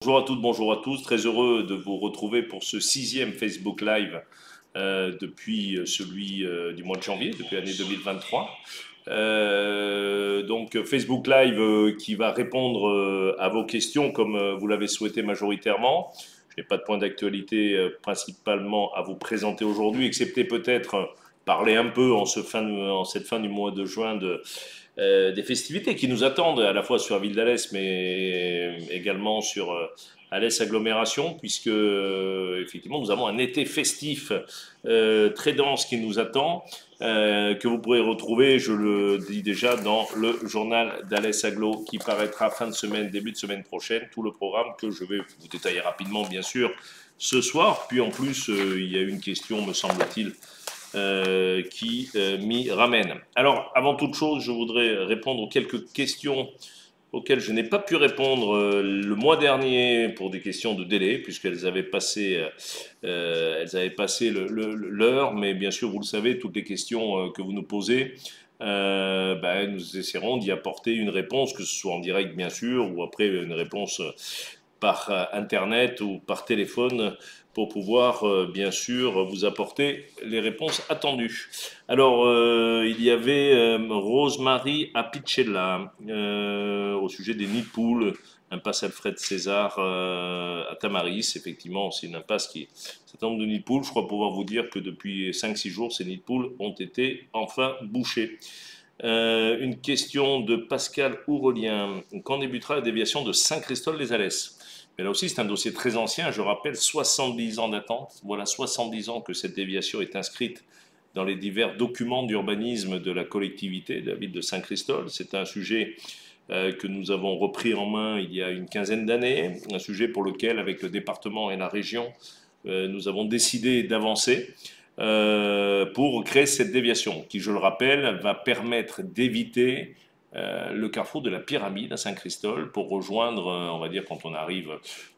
Bonjour à toutes, bonjour à tous. Très heureux de vous retrouver pour ce 6e Facebook Live depuis celui du mois de janvier, depuis l'année 2023. Donc Facebook Live qui va répondre à vos questions comme vous l'avez souhaité majoritairement. Je n'ai pas de point d'actualité principalement à vous présenter aujourd'hui, excepté peut-être parler un peu en cette fin du mois de juin des festivités qui nous attendent à la fois sur la ville d'Alès mais également sur Alès agglomération puisque effectivement nous avons un été festif très dense qui nous attend que vous pourrez retrouver, je le dis déjà, dans le journal d'Alès Aglo qui paraîtra fin de semaine, début de semaine prochaine, tout le programme que je vais vous détailler rapidement bien sûr ce soir. Puis en plus il y a une question me semble-t-il qui m'y ramène. Alors, avant toute chose, je voudrais répondre aux quelques questions auxquelles je n'ai pas pu répondre le mois dernier pour des questions de délai, puisqu'elles avaient passé, l'heure, mais bien sûr, vous le savez, toutes les questions que vous nous posez, nous essaierons d'y apporter une réponse, que ce soit en direct, bien sûr, ou après une réponse par Internet ou par téléphone pour pouvoir, bien sûr, vous apporter les réponses attendues. Alors, il y avait Rosemary Apicella au sujet des nids de poules, impasse Alfred César à Tamaris. Effectivement, c'est une impasse qui est un certain nombre de nids de poules. Je crois pouvoir vous dire que depuis 5-6 jours, ces nids de poules ont été enfin bouchés. Une question de Pascal Ourelien. Quand débutera la déviation de Saint-Christol-les-Alès? Mais là aussi, c'est un dossier très ancien. Je rappelle, 70 ans d'attente. Voilà 70 ans que cette déviation est inscrite dans les divers documents d'urbanisme de la collectivité de la ville de Saint-Christol. C'est un sujet que nous avons repris en main il y a une quinzaine d'années, un sujet pour lequel, avec le département et la région, nous avons décidé d'avancer pour créer cette déviation qui, je le rappelle, va permettre d'éviter le carrefour de la Pyramide à Saint-Christol pour rejoindre, on va dire, quand on arrive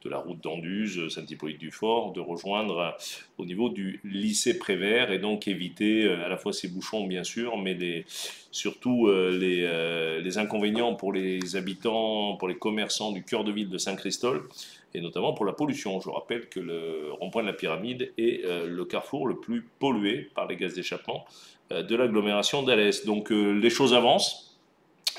de la route d'Anduze, Saint-Hippolyte-du-Fort, de rejoindre au niveau du lycée Prévert et donc éviter à la fois ces bouchons, bien sûr, mais surtout les inconvénients pour les habitants, pour les commerçants du cœur de ville de Saint-Christol et notamment pour la pollution. Je rappelle que le rond-point de la Pyramide est le carrefour le plus pollué par les gaz d'échappement de l'agglomération d'Alès. Donc les choses avancent.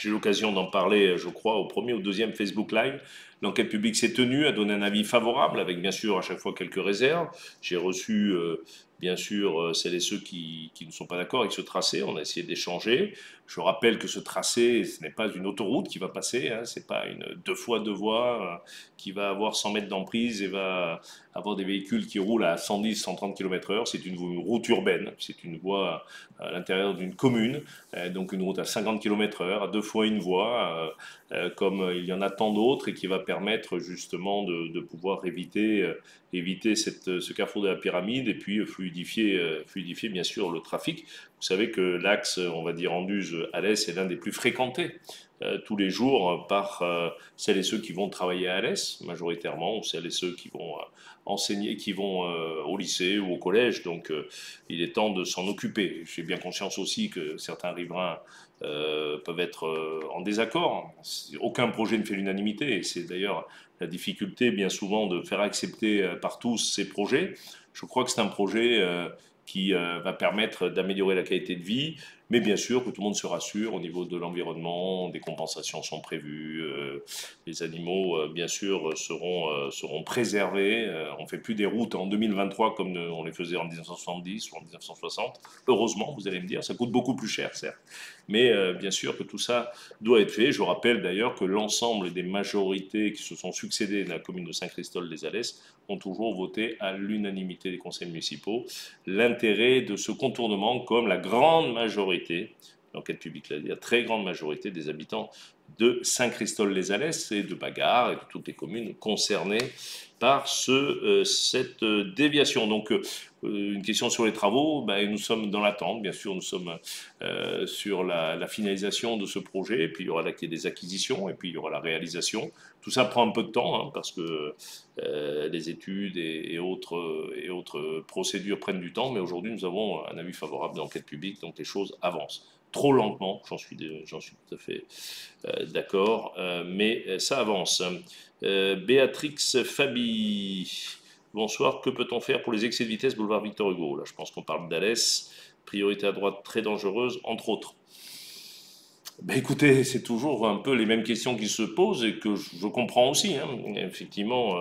J'ai eu l'occasion d'en parler, je crois, au premier ou deuxième Facebook Live. L'enquête publique s'est tenue, a donné un avis favorable, avec bien sûr à chaque fois quelques réserves. J'ai reçu, bien sûr, celles et ceux qui ne sont pas d'accord avec ce tracé. On a essayé d'échanger. Je rappelle que ce tracé, ce n'est pas une autoroute qui va passer, hein, ce n'est pas une 2 fois 2 voies qui va avoir 100 mètres d'emprise et va avoir des véhicules qui roulent à 110-130 km/h. C'est une route urbaine, c'est une voie à l'intérieur d'une commune, donc une route à 50 km/h, à 2 fois 1 voie, comme il y en a tant d'autres, et qui va permettre justement de pouvoir éviter ce carrefour de la Pyramide et puis fluidifier bien sûr le trafic. Vous savez que l'axe, on va dire Anduze-Alès, est l'un des plus fréquentés tous les jours par celles et ceux qui vont travailler à Alès, majoritairement, ou celles et ceux qui vont enseigner, qui vont au lycée ou au collège. Donc il est temps de s'en occuper. J'ai bien conscience aussi que certains riverains peuvent être en désaccord. Aucun projet ne fait l'unanimité, et c'est d'ailleurs la difficulté bien souvent de faire accepter par tous ces projets. Je crois que c'est un projet qui va permettre d'améliorer la qualité de vie, mais bien sûr que tout le monde se rassure au niveau de l'environnement, des compensations sont prévues, les animaux bien sûr seront préservés. On ne fait plus des routes en 2023 comme on les faisait en 1970 ou en 1960. Heureusement, vous allez me dire, ça coûte beaucoup plus cher, certes. Mais bien sûr que tout ça doit être fait. Je rappelle d'ailleurs que l'ensemble des majorités qui se sont succédées dans la commune de Saint-Christol-les-Alès ont toujours voté à l'unanimité des conseils municipaux l'intérêt de ce contournement, comme la grande majorité, l'enquête publique l'a dit, la très grande majorité des habitants de Saint-Christol-les-Alès et de Bagarre et de toutes les communes concernées par cette déviation. Donc, une question sur les travaux, nous sommes dans l'attente, bien sûr, nous sommes sur la finalisation de ce projet, et puis il y aura des acquisitions, et puis il y aura la réalisation. Tout ça prend un peu de temps, hein, parce que les études et autres procédures prennent du temps, mais aujourd'hui nous avons un avis favorable de l'enquête publique, donc les choses avancent. trop lentement, j'en suis tout à fait d'accord, mais ça avance. Béatrix Fabi, bonsoir, que peut-on faire pour les excès de vitesse boulevard Victor Hugo? Là, je pense qu'on parle d'Alès, priorité à droite très dangereuse, entre autres. Ben écoutez, c'est toujours un peu les mêmes questions qui se posent et que je comprends aussi, hein. Effectivement,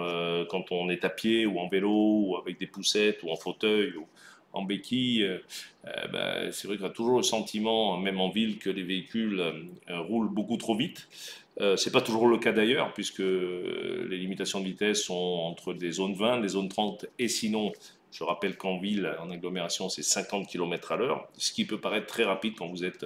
quand on est à pied ou en vélo ou avec des poussettes ou en fauteuil ou en béquille, ben, c'est vrai qu'on a toujours le sentiment, même en ville, que les véhicules roulent beaucoup trop vite. C'est pas toujours le cas d'ailleurs, puisque les limitations de vitesse sont entre des zones 20, des zones 30, et sinon, je rappelle qu'en ville, en agglomération, c'est 50 km à l'heure, ce qui peut paraître très rapide quand vous êtes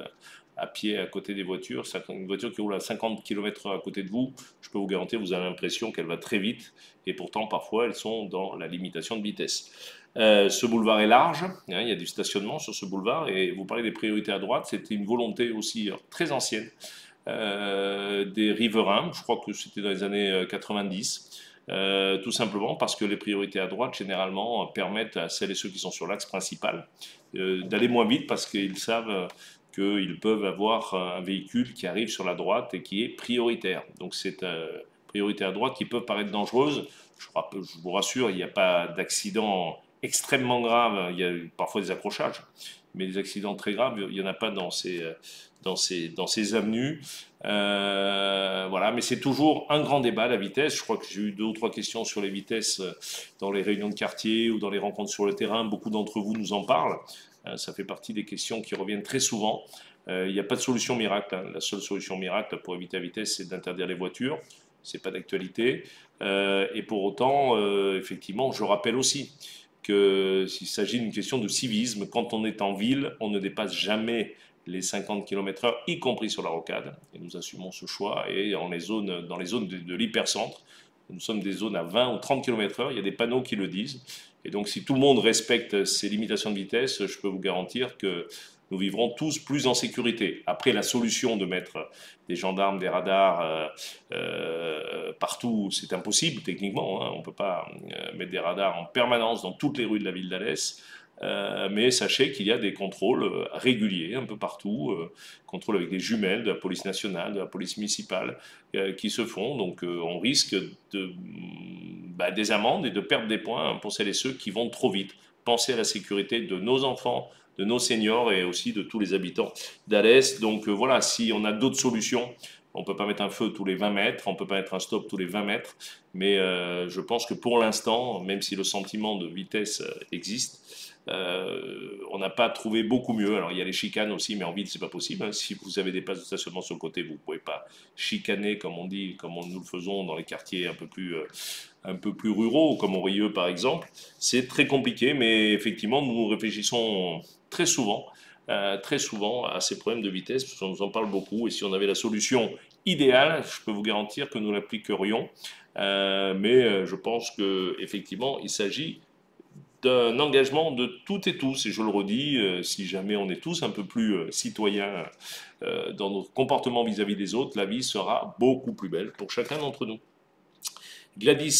à pied à côté des voitures. Une voiture qui roule à 50 km/h à côté de vous, je peux vous garantir, vous avez l'impression qu'elle va très vite, et pourtant, parfois, elles sont dans la limitation de vitesse. Ce boulevard est large, hein, il y a du stationnement sur ce boulevard, et vous parlez des priorités à droite, c'était une volonté aussi très ancienne des riverains, je crois que c'était dans les années 90, tout simplement parce que les priorités à droite, généralement, permettent à celles et ceux qui sont sur l'axe principal d'aller moins vite parce qu'ils savent qu'ils peuvent avoir un véhicule qui arrive sur la droite et qui est prioritaire. Donc c'est priorité à droite qui peuvent paraître dangereuses. Je vous rassure, il n'y a pas d'accident extrêmement grave, il y a parfois des accrochages, mais des accidents très graves, il n'y en a pas dans ces avenues. Voilà, mais c'est toujours un grand débat, la vitesse. Je crois que j'ai eu 2 ou 3 questions sur les vitesses dans les réunions de quartier ou dans les rencontres sur le terrain. Beaucoup d'entre vous nous en parlent. Ça fait partie des questions qui reviennent très souvent. Il n'y a pas de solution miracle, hein. La seule solution miracle pour éviter la vitesse, c'est d'interdire les voitures. Ce n'est pas d'actualité. Et pour autant, effectivement, je rappelle aussi qu'il s'agit d'une question de civisme. Quand on est en ville, on ne dépasse jamais les 50 km/h, y compris sur la rocade. Et nous assumons ce choix. Et dans les zones de l'hypercentre, nous sommes des zones à 20 ou 30 km/h, il y a des panneaux qui le disent. Et donc si tout le monde respecte ces limitations de vitesse, je peux vous garantir que nous vivrons tous plus en sécurité. Après, la solution de mettre des gendarmes, des radars partout, c'est impossible techniquement, hein. On ne peut pas mettre des radars en permanence dans toutes les rues de la ville d'Alès. Mais sachez qu'il y a des contrôles réguliers un peu partout, contrôles avec des jumelles de la police nationale, de la police municipale qui se font. Donc on risque des amendes et de perdre des points pour celles et ceux qui vont trop vite. Pensez à la sécurité de nos enfants, de nos seniors et aussi de tous les habitants d'Alès. Donc voilà, si on a d'autres solutions, on ne peut pas mettre un feu tous les 20 mètres, on ne peut pas mettre un stop tous les 20 mètres, mais je pense que pour l'instant, même si le sentiment de vitesse existe, on n'a pas trouvé beaucoup mieux. Alors il y a les chicanes aussi, mais en ville c'est pas possible, hein. Si vous avez des places de stationnement sur le côté, vous ne pouvez pas chicaner comme on dit, comme nous le faisons dans les quartiers un peu plus ruraux, comme Aurieux par exemple. C'est très compliqué, mais effectivement nous réfléchissons très souvent à ces problèmes de vitesse, parce qu'on nous en parle beaucoup, et si on avait la solution idéale, je peux vous garantir que nous l'appliquerions. Mais je pense qu'effectivement, il s'agit d'un engagement de toutes et tous, et je le redis, si jamais on est tous un peu plus citoyens dans notre comportement vis-à-vis des autres, la vie sera beaucoup plus belle pour chacun d'entre nous. Gladys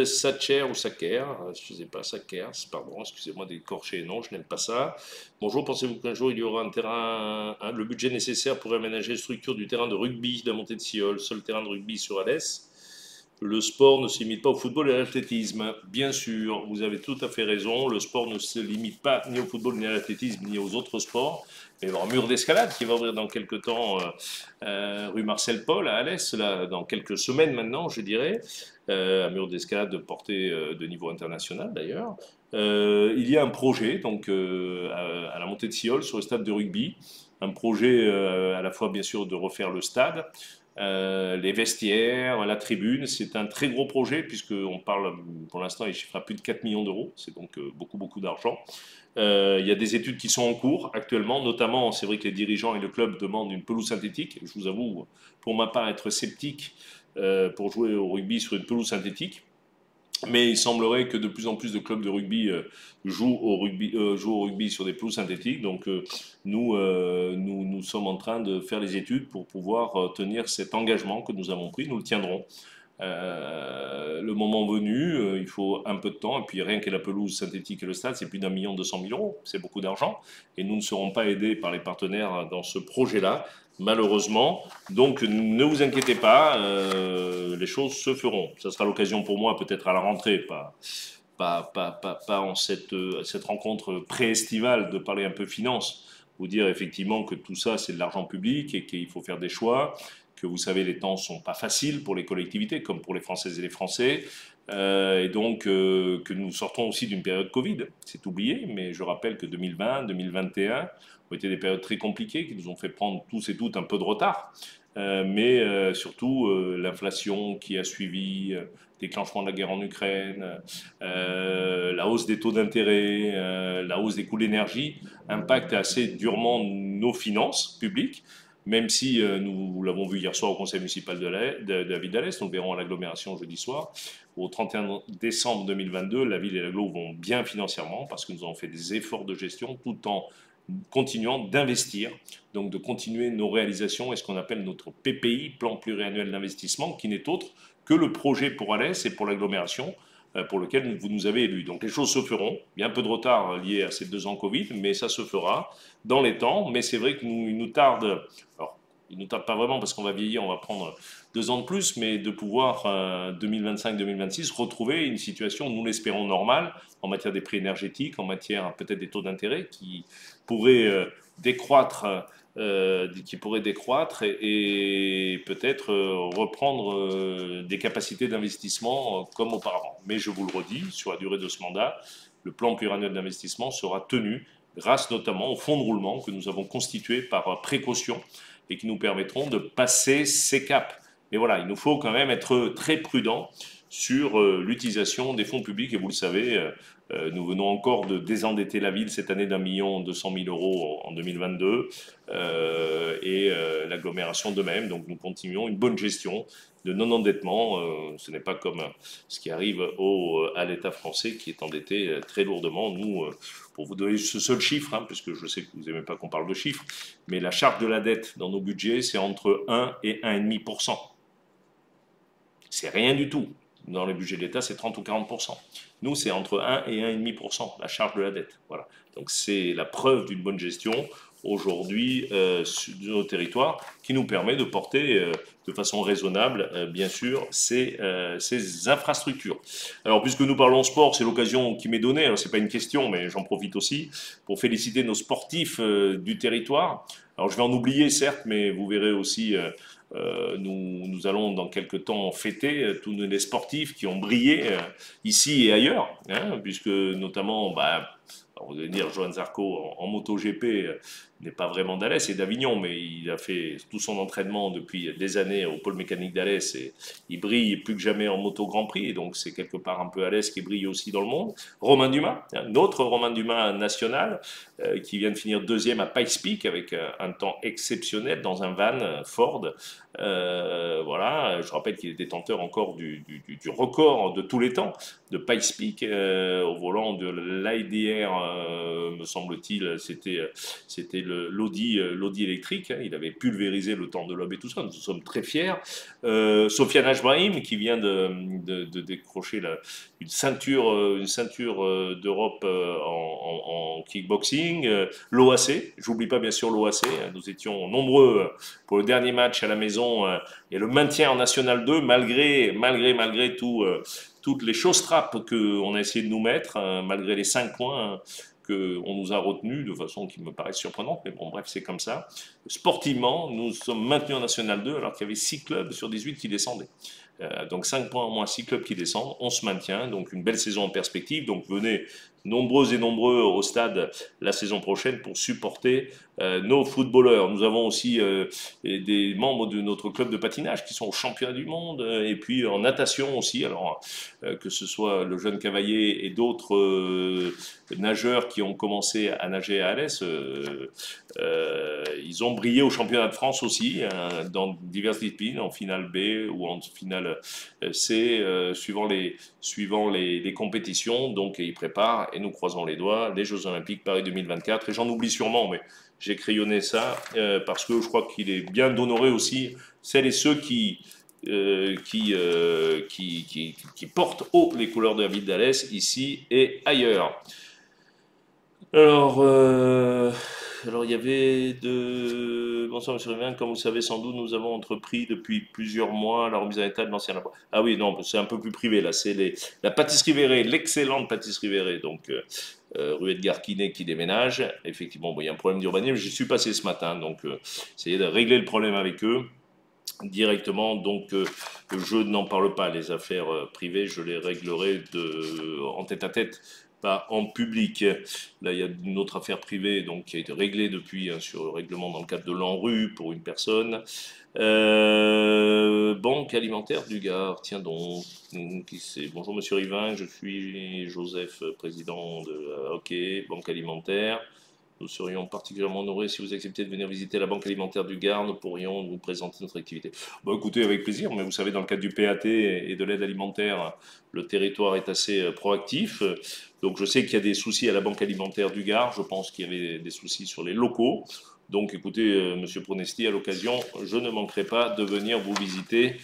Sacher ou Saker, je ne sais pas, Saker, pardon, excusez-moi d'écorcher, non, je n'aime pas ça. Bonjour, pensez-vous qu'un jour il y aura un terrain, le budget nécessaire pour aménager la structure du terrain de rugby de la montée de Sioule, seul terrain de rugby sur Alès? Le sport ne se limite pas au football et à l'athlétisme. Bien sûr, vous avez tout à fait raison, le sport ne se limite pas ni au football, ni à l'athlétisme, ni aux autres sports. Il va y avoir un mur d'escalade qui va ouvrir dans quelques temps rue Marcel Paul à Alès, là, dans quelques semaines maintenant, je dirais. Un mur d'escalade de portée de niveau international d'ailleurs. Il y a un projet donc à la montée de Sioule sur le stade de rugby. Un projet à la fois bien sûr de refaire le stade, les vestiaires, la tribune. C'est un très gros projet puisqu'on parle, pour l'instant, il chiffre à plus de 4 millions d'euros. C'est donc beaucoup d'argent. Il y a des études qui sont en cours actuellement, notamment, c'est vrai que les dirigeants et le club demandent une pelouse synthétique. Je vous avoue, pour ma part, être sceptique pour jouer au rugby sur une pelouse synthétique. Mais il semblerait que de plus en plus de clubs de rugby jouent au rugby sur des pelouses synthétiques. Donc nous sommes en train de faire les études pour pouvoir tenir cet engagement que nous avons pris. Nous le tiendrons. Le moment venu, il faut un peu de temps, et puis rien que la pelouse synthétique et le stade, c'est plus d'1 200 000 €, c'est beaucoup d'argent, et nous ne serons pas aidés par les partenaires dans ce projet-là, malheureusement. Donc ne vous inquiétez pas, les choses se feront. Ça sera l'occasion pour moi, peut-être à la rentrée, pas en cette rencontre pré-estivale, de parler un peu finance, vous dire effectivement que tout ça c'est de l'argent public et qu'il faut faire des choix, que vous savez les temps sont pas faciles pour les collectivités comme pour les Françaises et les Français, et donc que nous sortons aussi d'une période Covid, c'est oublié, mais je rappelle que 2020, 2021 ont été des périodes très compliquées qui nous ont fait prendre tous et toutes un peu de retard. Mais surtout l'inflation qui a suivi, déclenchement de la guerre en Ukraine, la hausse des taux d'intérêt, la hausse des coûts de l'énergie impactent assez durement nos finances publiques, même si nous l'avons vu hier soir au conseil municipal de la ville d'Alès, nous le verrons à l'agglomération jeudi soir. Au 31 décembre 2022, la ville et l'agglo vont bien financièrement parce que nous avons fait des efforts de gestion tout en continuant d'investir, donc de continuer nos réalisations et ce qu'on appelle notre PPI, plan pluriannuel d'investissement, qui n'est autre que le projet pour Alès et pour l'agglomération pour lequel vous nous avez élus. Donc les choses se feront, il y a un peu de retard lié à ces 2 ans Covid, mais ça se fera dans les temps, mais c'est vrai qu'il nous tarde, alors il ne nous tarde pas vraiment parce qu'on va vieillir, on va prendre 2 ans de plus, mais de pouvoir 2025-2026 retrouver une situation, nous l'espérons, normale en matière des prix énergétiques, en matière peut-être des taux d'intérêt qui pourraient décroître, et peut-être reprendre des capacités d'investissement comme auparavant. Mais je vous le redis, sur la durée de ce mandat, le plan pluriannuel d'investissement sera tenu grâce notamment au fonds de roulement que nous avons constitué par précaution et qui nous permettront de passer ces caps. Mais voilà, il nous faut quand même être très prudent sur l'utilisation des fonds publics. Et vous le savez, nous venons encore de désendetter la ville cette année d'1 200 000 € en 2022 et l'agglomération de même. Donc nous continuons une bonne gestion de non-endettement. Ce n'est pas comme ce qui arrive à l'État français qui est endetté très lourdement. Nous, pour vous donner ce seul chiffre, puisque je sais que vous n'aimez pas qu'on parle de chiffres, mais la charge de la dette dans nos budgets, c'est entre 1 et 1,5%. C'est rien du tout. Dans les budgets de l'État, c'est 30 ou 40%. Nous, c'est entre 1 et 1,5%, la charge de la dette. Voilà. Donc c'est la preuve d'une bonne gestion aujourd'hui de nos territoires qui nous permet de porter de façon raisonnable, bien sûr, ces infrastructures. Alors, puisque nous parlons sport, c'est l'occasion qui m'est donnée, alors c'est pas une question, mais j'en profite aussi, pour féliciter nos sportifs du territoire. Alors, je vais en oublier, certes, mais vous verrez aussi... nous allons dans quelques temps fêter tous les sportifs qui ont brillé ici et ailleurs, puisque notamment, vous allez dire, Johan Zarco en MotoGP n'est pas vraiment d'Alès, c'est d'Avignon, mais il a fait tout son entraînement depuis des années au pôle mécanique d'Alès et il brille plus que jamais en moto Grand Prix, et donc c'est quelque part un peu Alès qui brille aussi dans le monde. Romain Dumas, notre Romain Dumas national, qui vient de finir 2e à Pikes Peak avec un temps exceptionnel dans un van Ford. Voilà, je rappelle qu'il est détenteur encore du record de tous les temps de Pikes Peak au volant de l'IDR, me semble-t-il, c'était l'Audi électrique, il avait pulvérisé le temps de l'homme et tout ça, nous sommes très fiers. Sofiane Ajbrahim qui vient de décrocher une ceinture d'Europe en kickboxing, l'OAC, j'oublie pas bien sûr l'OAC, nous étions nombreux pour le dernier match à la maison et le maintien en National 2 malgré toutes les choses-trappes qu'on a essayé de nous mettre, malgré les 5 points qu'on nous a retenus de façon qui me paraît surprenante, mais bon, bref, c'est comme ça. Sportivement, nous sommes maintenus en National 2 alors qu'il y avait 6 clubs sur 18 qui descendaient. Donc 5 points en moins, 6 clubs qui descendent, on se maintient, donc une belle saison en perspective. Donc venez nombreux et nombreux au stade la saison prochaine pour supporter nos footballeurs. Nous avons aussi des membres de notre club de patinage qui sont au championnat du monde, et puis en natation aussi, alors que ce soit le jeune Cavalier et d'autres nageurs qui ont commencé à nager à Alès, ils ont brillé au championnat de France aussi, dans diverses disciplines, en finale B ou en finale C, suivant les compétitions. Donc ils préparent, et nous croisons les doigts, les Jeux Olympiques Paris 2024. Et j'en oublie sûrement, mais j'ai crayonné ça parce que je crois qu'il est bien d'honorer aussi celles et ceux qui qui portent haut les couleurs de la ville d'Alès, ici et ailleurs. Alors, il y avait de... Bonsoir, monsieur Rivin. Comme vous le savez sans doute, nous avons entrepris depuis plusieurs mois la remise en état de l'ancien labo. Ah oui, non, c'est un peu plus privé, là. C'est la pâtisserie Véret, l'excellente pâtisserie Véret, donc rue Edgar Quinet qui déménage. Effectivement, bon, il y a un problème d'urbanisme. J'y suis passé ce matin, donc essayez de régler le problème avec eux directement. Donc, je n'en parle pas. Les affaires privées, je les réglerai en tête à tête, pas en public. Là, il y a une autre affaire privée donc, qui a été réglée depuis sur le règlement dans le cadre de l'ANRU pour une personne. Banque alimentaire du Gard, tiens donc, qui c'est? Bonjour Monsieur Rivin, je suis Joseph, président de OK, Banque alimentaire. Nous serions particulièrement honorés si vous acceptiez de venir visiter la Banque alimentaire du Gard. Nous pourrions vous présenter notre activité. Bon, écoutez, avec plaisir, mais vous savez, dans le cadre du PAT et de l'aide alimentaire, le territoire est assez proactif. Donc, je sais qu'il y a des soucis à la Banque alimentaire du Gard. Je pense qu'il y avait des soucis sur les locaux. Donc, écoutez, Monsieur Pronesti, à l'occasion, je ne manquerai pas de venir vous visiter.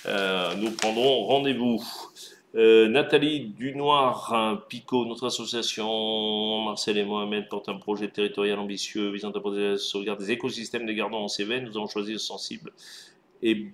Nous prendrons rendez-vous. Nathalie Dunoir-Picot, notre association, Marcel et Mohamed portent un projet territorial ambitieux visant à protéger la sauvegarde des écosystèmes des Gardons en Cévennes. Nous avons choisi le sensible et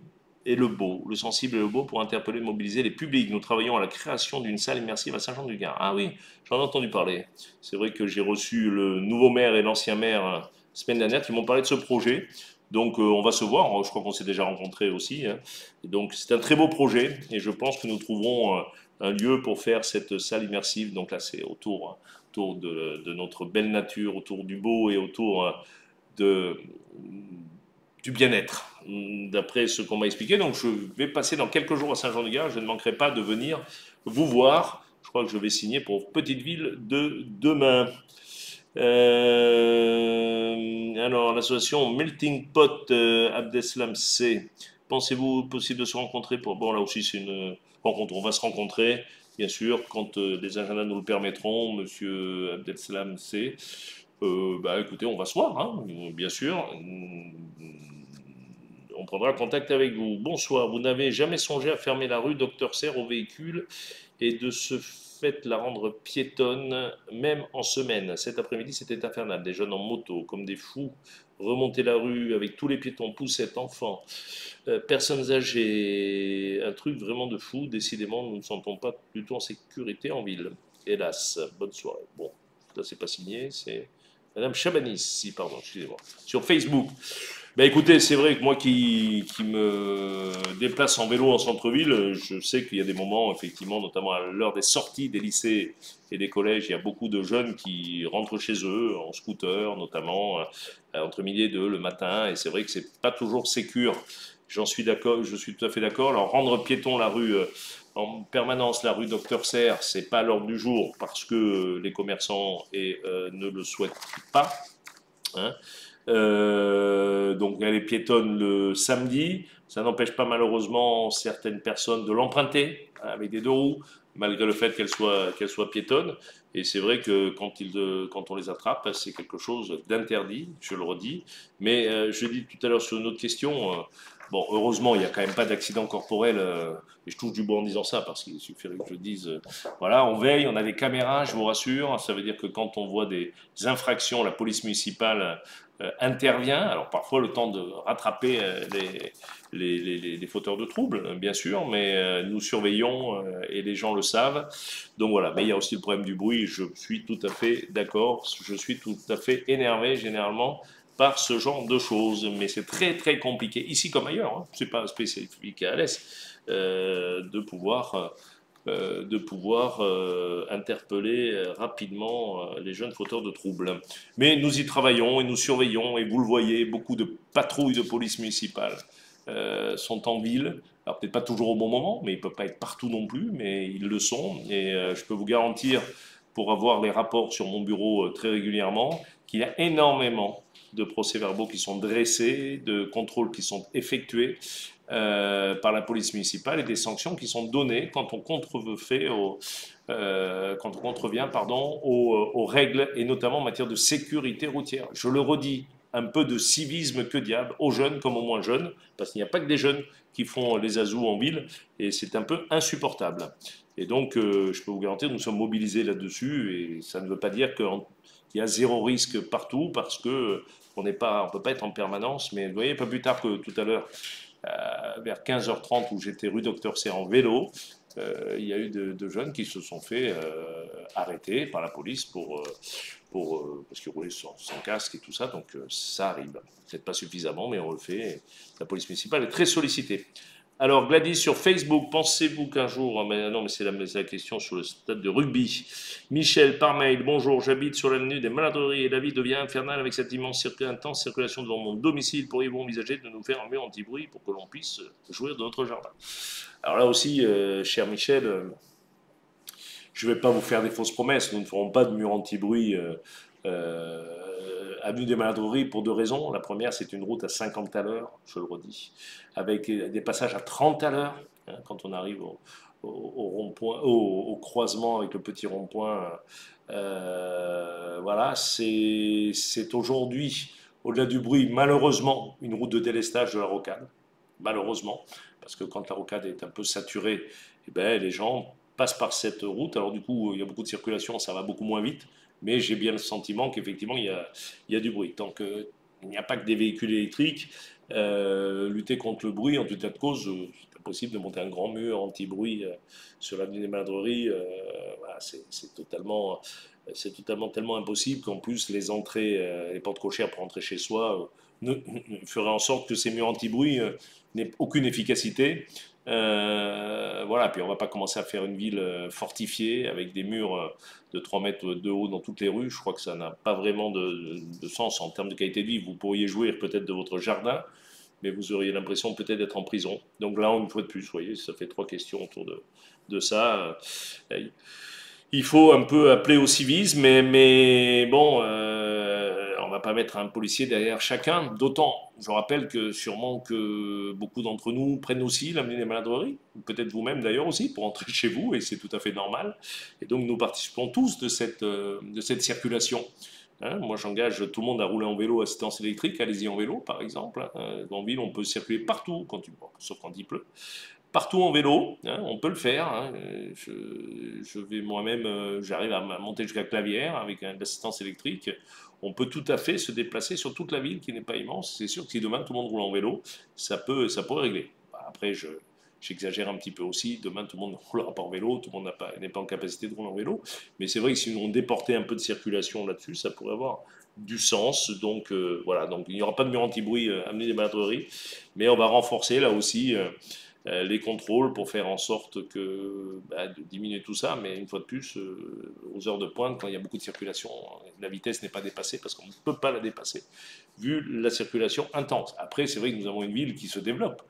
le beau. Le sensible et le beau pour interpeller et mobiliser les publics. Nous travaillons à la création d'une salle immersive à Saint-Jean-du-Gard. Ah oui, j'en ai entendu parler. C'est vrai que j'ai reçu le nouveau maire et l'ancien maire la semaine dernière qui m'ont parlé de ce projet. Donc on va se voir, je crois qu'on s'est déjà rencontrés aussi. Hein. Et donc c'est un très beau projet et je pense que nous trouverons un lieu pour faire cette salle immersive. Donc là c'est autour de notre belle nature, autour du beau et autour du bien-être, d'après ce qu'on m'a expliqué. Donc je vais passer dans quelques jours à Saint-Jean-du-Gard, je ne manquerai pas de venir vous voir. Je crois que je vais signer pour Petite Ville de demain. Alors, l'association Melting Pot Abdeslam C. Pensez-vous possible de se rencontrer pour... Bon, là aussi, c'est une rencontre. On va se rencontrer, bien sûr, quand les agendas nous le permettront, monsieur Abdeslam C. Bah, écoutez, on va se voir, hein, bien sûr. On prendra contact avec vous. Bonsoir, vous n'avez jamais songé à fermer la rue Docteur Serre aux véhicules et de ce fait la rendre piétonne, même en semaine. Cet après-midi, c'était infernal. Des jeunes en moto, comme des fous, remonter la rue avec tous les piétons, poussettes, enfants, personnes âgées. Un truc vraiment de fou. Décidément, nous ne nous sentons pas du tout en sécurité en ville. Hélas, bonne soirée. Bon, là, c'est pas signé, c'est Madame Chabanis, si, pardon, excusez-moi. Sur Facebook. Ben écoutez, c'est vrai que moi qui me déplace en vélo en centre-ville, je sais qu'il y a des moments, effectivement, notamment à l'heure des sorties des lycées et des collèges, il y a beaucoup de jeunes qui rentrent chez eux en scooter, notamment entre midi et deux le matin, et c'est vrai que c'est pas toujours sécure. J'en suis d'accord, je suis tout à fait d'accord. Alors rendre piéton la rue en permanence, la rue Docteur Serre, c'est pas à l'ordre du jour parce que les commerçants ne le souhaitent pas. Hein. Donc elle est piétonne le samedi. Ça n'empêche pas malheureusement certaines personnes de l'emprunter avec des deux roues, malgré le fait qu'elle soit piétonne. Et c'est vrai que quand on les attrape, c'est quelque chose d'interdit, je le redis. Mais je dis tout à l'heure sur une autre question, bon, heureusement, il n'y a quand même pas d'accident corporel, et je touche du bois en disant ça, parce qu'il suffirait que je dise, voilà, on veille, on a des caméras, je vous rassure, ça veut dire que quand on voit des infractions, la police municipale intervient, alors parfois le temps de rattraper les fauteurs de troubles, bien sûr, mais nous surveillons et les gens le savent. Donc voilà, mais il y a aussi le problème du bruit, je suis tout à fait d'accord, je suis tout à fait énervé généralement par ce genre de choses, mais c'est très très compliqué, ici comme ailleurs, hein, c'est pas spécifique à Alès, de pouvoir interpeller rapidement les jeunes fauteurs de troubles. Mais nous y travaillons et nous surveillons, et vous le voyez, beaucoup de patrouilles de police municipale sont en ville. Alors peut-être pas toujours au bon moment, mais ils ne peuvent pas être partout non plus, mais ils le sont. Et je peux vous garantir, pour avoir les rapports sur mon bureau très régulièrement, qu'il y a énormément de procès-verbaux qui sont dressés, de contrôles qui sont effectués par la police municipale et des sanctions qui sont données quand on quand on contrevient aux règles et notamment en matière de sécurité routière. Je le redis, un peu de civisme, que diable, aux jeunes comme aux moins jeunes, parce qu'il n'y a pas que des jeunes qui font les azous en ville, et c'est un peu insupportable. Et donc, je peux vous garantir, nous sommes mobilisés là-dessus, et ça ne veut pas dire qu'il y a zéro risque partout, parce que on ne peut pas être en permanence, mais vous voyez, pas plus tard que tout à l'heure, vers 15h30 où j'étais rue Docteur C en vélo, il y a eu de jeunes qui se sont fait arrêter par la police parce qu'ils roulaient sans casque et tout ça, donc ça arrive. Peut-être pas suffisamment, mais on le fait. La police municipale est très sollicitée. Alors Gladys sur Facebook, pensez-vous qu'un jour, non mais c'est la question sur le stade de rugby. Michel par mail, bonjour, j'habite sur l'avenue des Maladreries et la vie devient infernale avec cette intense circulation devant mon domicile. Pourriez-vous envisager de nous faire un mur anti-bruit pour que l'on puisse jouir de notre jardin? Alors là aussi, cher Michel, je ne vais pas vous faire des fausses promesses, nous ne ferons pas de mur anti-bruit avenue des Maladreries pour deux raisons. La première, c'est une route à 50 à l'heure, je le redis, avec des passages à 30 à l'heure, hein, quand on arrive au rond-point, au croisement avec le petit rond-point. Voilà, c'est aujourd'hui, au-delà du bruit, malheureusement, une route de délestage de la rocade. Malheureusement, parce que quand la rocade est un peu saturée, eh ben, les gens passent par cette route. Alors du coup, il y a beaucoup de circulation, ça va beaucoup moins vite, mais j'ai bien le sentiment qu'effectivement, il y a du bruit. Tant qu'il n'y a pas que des véhicules électriques, lutter contre le bruit, en tout état de cause, c'est impossible de monter un grand mur anti-bruit sur l'avenue des Maladreries. Voilà, c'est totalement tellement impossible qu'en plus les entrées, les portes cochères pour entrer chez soi feraient en sorte que ces murs anti-bruit n'aient aucune efficacité. Voilà, puis on va pas commencer à faire une ville fortifiée avec des murs de 3 mètres de haut dans toutes les rues. Je crois que ça n'a pas vraiment de sens en termes de qualité de vie. Vous pourriez jouir peut-être de votre jardin, mais vous auriez l'impression peut-être d'être en prison. Donc là, une fois de plus, vous voyez, ça fait 3 questions autour de ça. Il faut un peu appeler au civisme, mais bon, on va pas mettre un policier derrière chacun. D'autant, je rappelle que sûrement que beaucoup d'entre nous prennent aussi l'avenue des Maladreries, peut-être vous-même d'ailleurs aussi, pour entrer chez vous, et c'est tout à fait normal. Et donc nous participons tous de cette circulation. Hein, moi, j'engage tout le monde à rouler en vélo à assistance électrique. Allez-y en vélo, par exemple. En ville, on peut circuler partout, sauf quand il pleut. Partout en vélo, hein, on peut le faire. Hein. Je vais moi-même, j'arrive à monter jusqu'à Clavière avec une assistance électrique. On peut tout à fait se déplacer sur toute la ville qui n'est pas immense. C'est sûr que si demain tout le monde roule en vélo, ça pourrait régler. Après, j'exagère un petit peu aussi. Demain, tout le monde ne roulera pas en vélo, tout le monde n'est pas en capacité de rouler en vélo. Mais c'est vrai que si on déportait un peu de circulation là-dessus, ça pourrait avoir du sens. Donc voilà, donc il n'y aura pas de mur anti-bruit amené des Maladreries, mais on va renforcer là aussi les contrôles pour faire en sorte de diminuer tout ça, mais une fois de plus, aux heures de pointe, quand il y a beaucoup de circulation, la vitesse n'est pas dépassée parce qu'on ne peut pas la dépasser, vu la circulation intense. Après, c'est vrai que nous avons une ville qui se développe.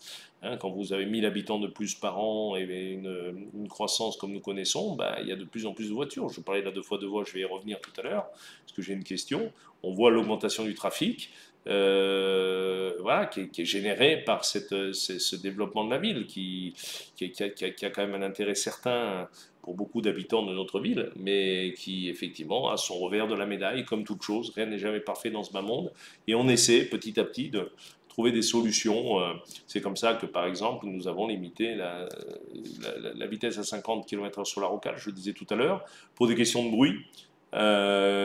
Hein, quand vous avez 1000 habitants de plus par an et une croissance comme nous connaissons, il y a de plus en plus de voitures. Je parlais de la 2x2 voies, je vais y revenir tout à l'heure, parce que j'ai une question. On voit l'augmentation du trafic. Voilà, qui est généré par ce développement de la ville, qui a quand même un intérêt certain pour beaucoup d'habitants de notre ville, mais qui effectivement a son revers de la médaille, comme toute chose. Rien n'est jamais parfait dans ce bas monde, et on essaie petit à petit de trouver des solutions. C'est comme ça que, par exemple, nous avons limité la vitesse à 50 km/h sur la rocade, je le disais tout à l'heure, pour des questions de bruit,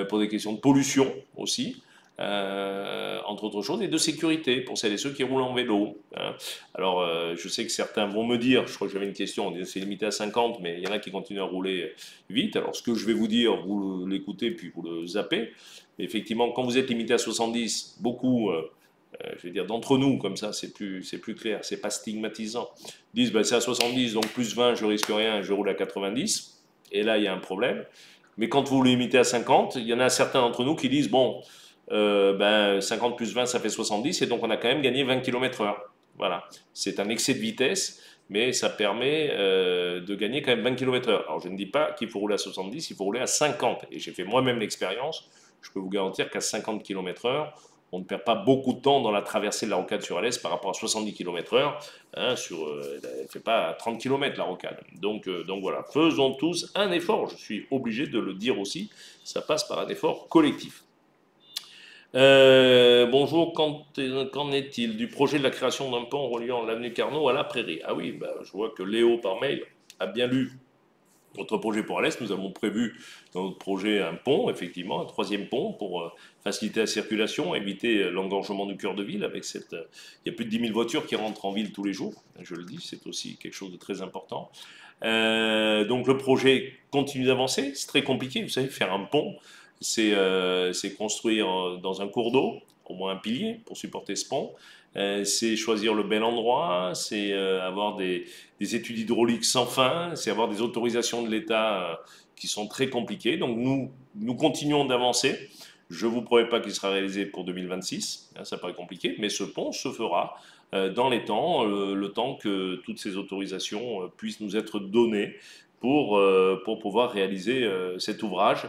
pour des questions de pollution aussi. Entre autres choses, et de sécurité pour celles et ceux qui roulent en vélo. Hein. Alors, je sais que certains vont me dire, je crois que j'avais une question, c'est limité à 50, mais il y en a qui continuent à rouler vite. Alors, ce que je vais vous dire, vous l'écoutez, puis vous le zappez. Mais effectivement, quand vous êtes limité à 70, beaucoup, je vais dire d'entre nous, comme ça, c'est plus clair, c'est pas stigmatisant, disent, c'est à 70, donc plus 20, je risque rien, je roule à 90. Et là, il y a un problème. Mais quand vous le limitez à 50, il y en a certains d'entre nous qui disent, bon, 50 plus 20, ça fait 70, et donc on a quand même gagné 20 km/h. Voilà, c'est un excès de vitesse, mais ça permet de gagner quand même 20 km/h. Alors je ne dis pas qu'il faut rouler à 70, il faut rouler à 50, et j'ai fait moi-même l'expérience, je peux vous garantir qu'à 50 km/h, on ne perd pas beaucoup de temps dans la traversée de la rocade sur Alès par rapport à 70 km/h. Hein, elle ne fait pas 30 km la rocade. Donc voilà, faisons tous un effort, je suis obligé de le dire aussi, ça passe par un effort collectif. Bonjour, qu'en est-il du projet de la création d'un pont reliant l'avenue Carnot à la Prairie? Ah oui, bah, je vois que Léo par mail a bien lu notre projet pour Alès. Nous avons prévu dans notre projet un pont, effectivement, un troisième pont pour faciliter la circulation, éviter l'engorgement du cœur de ville avec cette... il y a plus de 10 000 voitures qui rentrent en ville tous les jours, je le dis, c'est aussi quelque chose de très important. Donc le projet continue d'avancer, c'est très compliqué, vous savez, faire un pont, c'est construire dans un cours d'eau, au moins un pilier pour supporter ce pont, c'est choisir le bel endroit, c'est avoir des études hydrauliques sans fin, c'est avoir des autorisations de l'État qui sont très compliquées. Donc nous continuons d'avancer. Je ne vous promets pas qu'il sera réalisé pour 2026, hein, ça paraît compliqué, mais ce pont se fera dans les temps, le temps que toutes ces autorisations puissent nous être données pour pouvoir réaliser cet ouvrage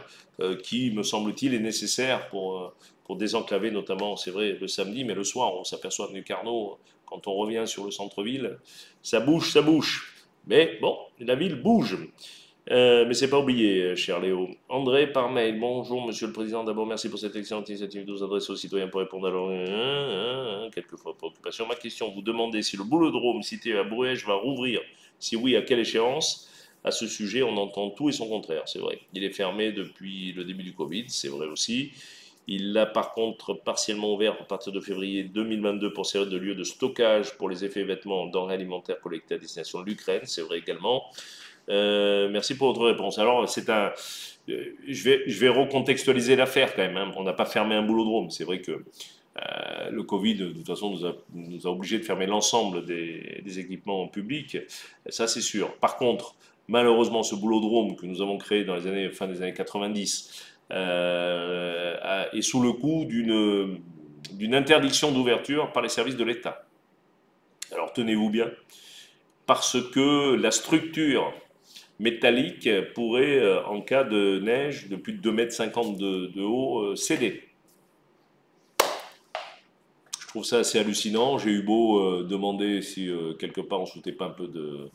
qui, me semble-t-il, est nécessaire pour désenclaver notamment, c'est vrai, le samedi, mais le soir, on s'aperçoit que Carnot, quand on revient sur le centre-ville, ça bouge, ça bouge. Mais bon, la ville bouge. Mais c'est pas oublié, cher Léo. André, par mail. Bonjour, monsieur le président. D'abord, merci pour cette excellente initiative de vous adresser aux citoyens pour répondre à leurs quelquefois préoccupations. Ma question, vous demandez si le boulodrome cité à Bruges va rouvrir. Si oui, à quelle échéance? À ce sujet, on entend tout et son contraire, c'est vrai. Il est fermé depuis le début du Covid, c'est vrai aussi. Il l'a par contre partiellement ouvert à partir de février 2022 pour servir de lieu de stockage pour les effets vêtements, denrées alimentaires collectés à destination de l'Ukraine, c'est vrai également. Merci pour votre réponse. Alors, je vais recontextualiser l'affaire quand même, hein. On n'a pas fermé un boulodrome. C'est vrai que le Covid, de toute façon, nous a obligés de fermer l'ensemble des équipements publics. Ça, c'est sûr. Par contre, malheureusement, ce boulodrome que nous avons créé dans fin des années 90 est sous le coup d'une interdiction d'ouverture par les services de l'État. Alors, tenez-vous bien, parce que la structure métallique pourrait, en cas de neige de plus de 2,50 m de haut, céder. Je trouve ça assez hallucinant. J'ai eu beau demander si quelque part on ne se foutait pas un peu de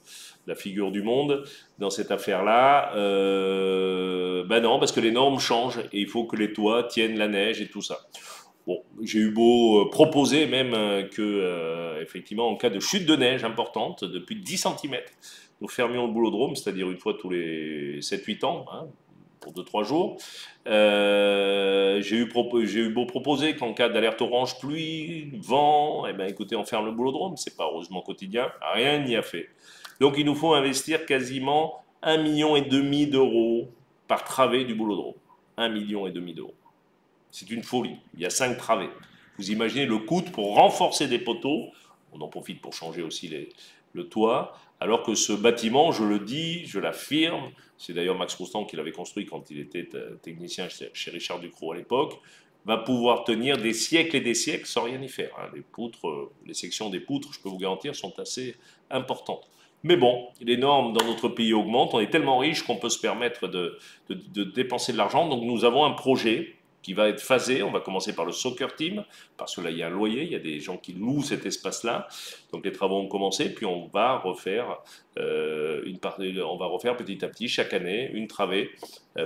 la figure du monde dans cette affaire-là. Ben non, parce que les normes changent et il faut que les toits tiennent la neige et tout ça. Bon, j'ai eu beau proposer même que, effectivement, en cas de chute de neige importante, de plus de 10 cm, nous fermions le boulodrome, c'est-à-dire une fois tous les 7-8 ans, hein, pour 2-3 jours. J'ai eu beau proposer qu'en cas d'alerte orange, pluie, vent, eh ben, écoutez, on ferme le boulodrome, c'est pas heureusement quotidien, rien n'y a fait. Donc il nous faut investir quasiment 1,5 million d'euros par travée du boulodrome. 1,5 million d'euros. C'est une folie. Il y a 5 travées. Vous imaginez le coût pour renforcer des poteaux. On en profite pour changer aussi le toit. Alors que ce bâtiment, je le dis, je l'affirme, c'est d'ailleurs Max Roustan qui l'avait construit quand il était technicien chez Richard Ducrot à l'époque, va pouvoir tenir des siècles et des siècles sans rien y faire. Les poutres, les sections des poutres, je peux vous garantir, sont assez importantes. Mais bon, les normes dans notre pays augmentent. On est tellement riche qu'on peut se permettre de dépenser de l'argent. Donc nous avons un projet qui va être phasé. On va commencer par le soccer team, parce que là, il y a un loyer, il y a des gens qui louent cet espace-là. Donc les travaux ont commencé, puis on va refaire on va refaire petit à petit, chaque année, une travée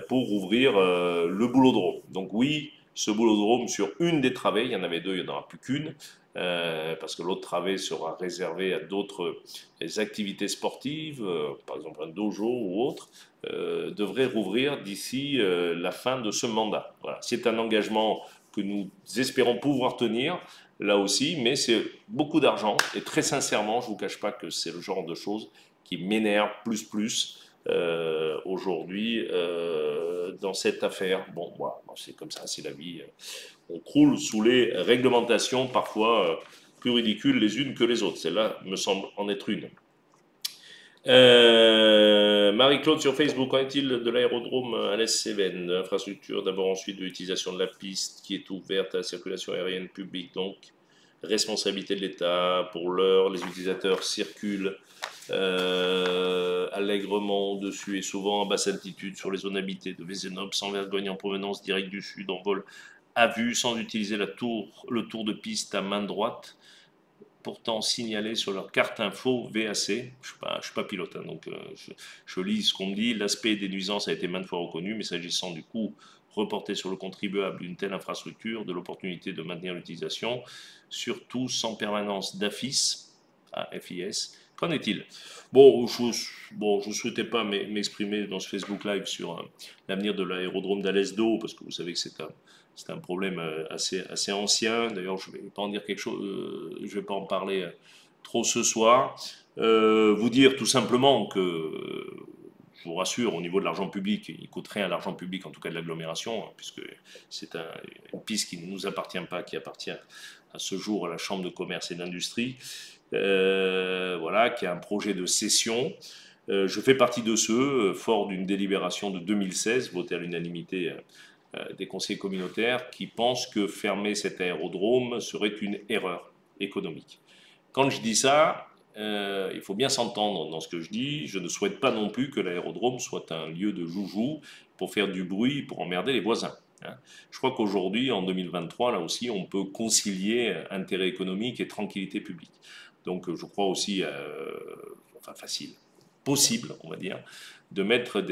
pour ouvrir le boulodrome. Donc oui, ce boulodrome, sur une des travées, il y en avait deux, il n'y en aura plus qu'une, parce que l'autre travée sera réservée à d'autres activités sportives, par exemple un dojo ou autre, devrait rouvrir d'ici la fin de ce mandat. Voilà. C'est un engagement que nous espérons pouvoir tenir, là aussi, mais c'est beaucoup d'argent, et très sincèrement, je ne vous cache pas que c'est le genre de choses qui m'énerve plus aujourd'hui dans cette affaire. Bon, voilà, c'est comme ça, c'est la vie. On croule sous les réglementations parfois plus ridicules les unes que les autres. Celle-là me semble en être une. Marie-Claude sur Facebook, qu'en est-il de l'aérodrome à l'Est-Cévennes, de l'infrastructure, d'abord ensuite de l'utilisation de la piste qui est ouverte à la circulation aérienne publique, donc responsabilité de l'État. Pour l'heure, les utilisateurs circulent allègrement dessus et souvent en basse altitude sur les zones habitées de Vézénob sans vergogne en provenance directe du sud en vol à vue sans utiliser le tour de piste à main droite pourtant signalé sur leur carte info VAC. Je ne suis pas pilote, hein, donc je lis ce qu'on me dit. L'aspect des nuisances a été maintes fois reconnu, mais s'agissant du coût reporter sur le contribuable une telle infrastructure, de l'opportunité de maintenir l'utilisation, surtout sans permanence d'AFIS, FIS. Qu'en est-il? Bon, je ne souhaitais pas m'exprimer dans ce Facebook Live sur l'avenir de l'aérodrome d'Alès-d'Eau, parce que vous savez que c'est un problème assez ancien. D'ailleurs, je ne vais pas en dire quelque chose, je vais pas en parler trop ce soir. Vous dire tout simplement que, je vous rassure, au niveau de l'argent public, il coûte rien l'argent public, en tout cas de l'agglomération, puisque c'est une piste qui ne nous appartient pas, qui appartient à ce jour à la Chambre de commerce et d'industrie, voilà, qui a un projet de cession. Je fais partie de ceux, fort d'une délibération de 2016, votée à l'unanimité des conseillers communautaires, qui pensent que fermer cet aérodrome serait une erreur économique. Quand je dis ça, il faut bien s'entendre dans ce que je dis. Je ne souhaite pas non plus que l'aérodrome soit un lieu de joujou pour faire du bruit, pour emmerder les voisins. Je crois qu'aujourd'hui, en 2023, là aussi, on peut concilier intérêt économique et tranquillité publique. Donc je crois aussi, enfin facile, possible, on va dire, de mettre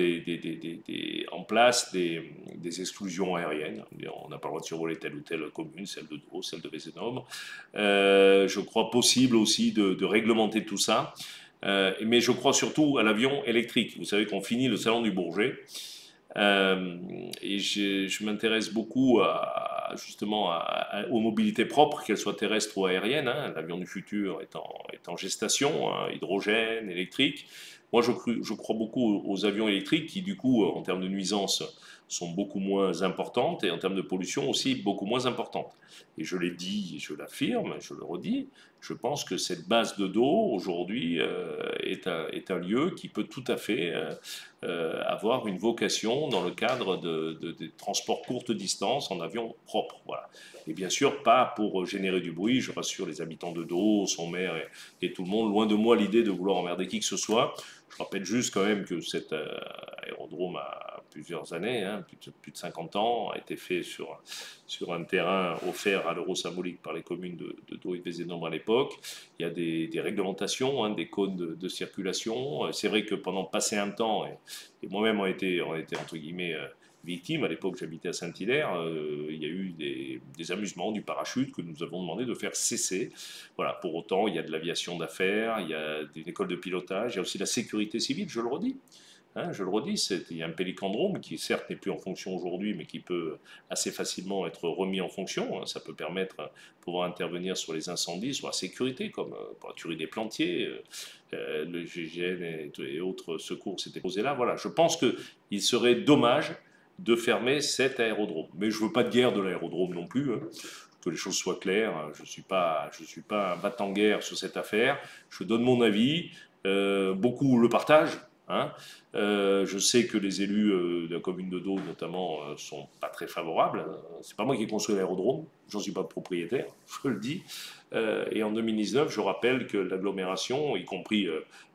en place des exclusions aériennes. On n'a pas le droit de survoler telle ou telle commune, celle de Dreux, celle de Vézénobres. Je crois possible aussi de réglementer tout ça. Mais je crois surtout à l'avion électrique. Vous savez qu'on finit le salon du Bourget. Et je m'intéresse beaucoup justement aux mobilités propres, qu'elles soient terrestres ou aériennes. L'avion du futur est en gestation, hydrogène, électrique. Moi, je crois beaucoup aux avions électriques qui, du coup, en termes de nuisances, sont beaucoup moins importantes et en termes de pollution aussi beaucoup moins importantes. Et je l'ai dit, je l'affirme, je le redis, je pense que cette base de dos, aujourd'hui, est un lieu qui peut tout à fait avoir une vocation dans le cadre des transports courte distance en avion propre. Voilà. Et bien sûr, pas pour générer du bruit, je rassure les habitants de dos, son maire et tout le monde, loin de moi l'idée de vouloir emmerder qui que ce soit. Je rappelle juste quand même que cet aérodrome a plusieurs années, plus de 50 ans, a été fait sur un terrain offert à l'euro symbolique par les communes de Daux et de Vézénobres à l'époque. Il y a des réglementations, des codes de circulation. C'est vrai que pendant passé un temps, et moi-même on été entre guillemets victime, à l'époque j'habitais à Saint-Hilaire, il y a eu des amusements, du parachute que nous avons demandé de faire cesser. Voilà, pour autant, il y a de l'aviation d'affaires, il y a une école de pilotage, il y a aussi la sécurité civile, je le redis. Je le redis, il y a un pélicandrome qui certes n'est plus en fonction aujourd'hui, mais qui peut assez facilement être remis en fonction. Ça peut permettre de pouvoir intervenir sur les incendies, sur la sécurité, comme pour la tuerie des plantiers. Le GIGN et autres secours s'étaient posés là. Voilà, je pense qu'il serait dommage de fermer cet aérodrome. Mais je ne veux pas de guerre de l'aérodrome non plus. Que les choses soient claires. Je ne suis pas un battant-guerre sur cette affaire. Je donne mon avis. Beaucoup le partagent. Je sais que les élus de la commune de Daux, notamment, sont pas très favorables. C'est pas moi qui ai construit l'aérodrome, j'en suis pas propriétaire, je le dis. Et en 2019, je rappelle que l'agglomération, y compris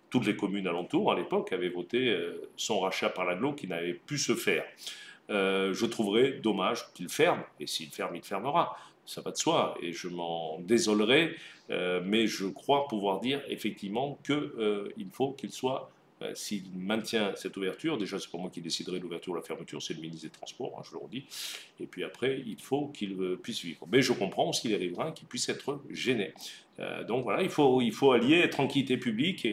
toutes les communes alentours à l'époque, avaient voté son rachat par l'agglo qui n'avait pu se faire. Je trouverais dommage qu'il ferme, et s'il ferme, il fermera. Ça va de soi, et je m'en désolerai, mais je crois pouvoir dire effectivement qu'il faut qu'il soit s'il maintient cette ouverture, déjà c'est pas moi qui déciderai de l'ouverture ou de la fermeture, c'est le ministre des Transports, je le redis, et puis après il faut qu'il puisse vivre. Mais je comprends aussi les riverains qui puissent être gênés. Donc voilà, il faut allier tranquillité publique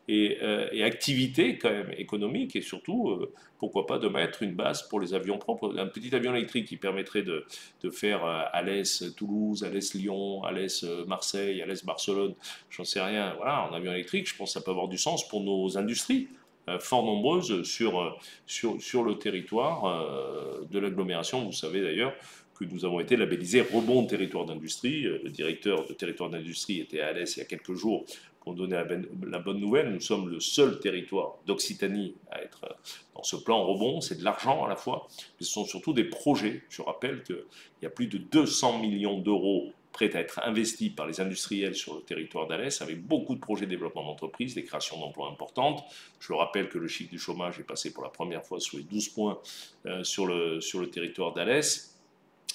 et activité quand même économique, et surtout, pourquoi pas de mettre une base pour les avions propres, un petit avion électrique qui permettrait de faire Alès-Toulouse, Alès-Lyon, Alès-Marseille, Alès-Barcelone, j'en sais rien, voilà, en avion électrique, je pense que ça peut avoir du sens pour nos industries, fort nombreuses sur le territoire de l'agglomération. Vous savez d'ailleurs que nous avons été labellisés Rebond de territoire d'industrie. Le directeur de territoire d'industrie était à Alès il y a quelques jours pour nous donner la bonne nouvelle. Nous sommes le seul territoire d'Occitanie à être dans ce plan rebond. C'est de l'argent à la fois, mais ce sont surtout des projets. Je rappelle qu'il y a plus de 200 millions d'euros prêts à être investis par les industriels sur le territoire d'Alès, avec beaucoup de projets de développement d'entreprise, des créations d'emplois importantes. Je rappelle que le chiffre du chômage est passé pour la première fois sous les 12 points sur le territoire d'Alès,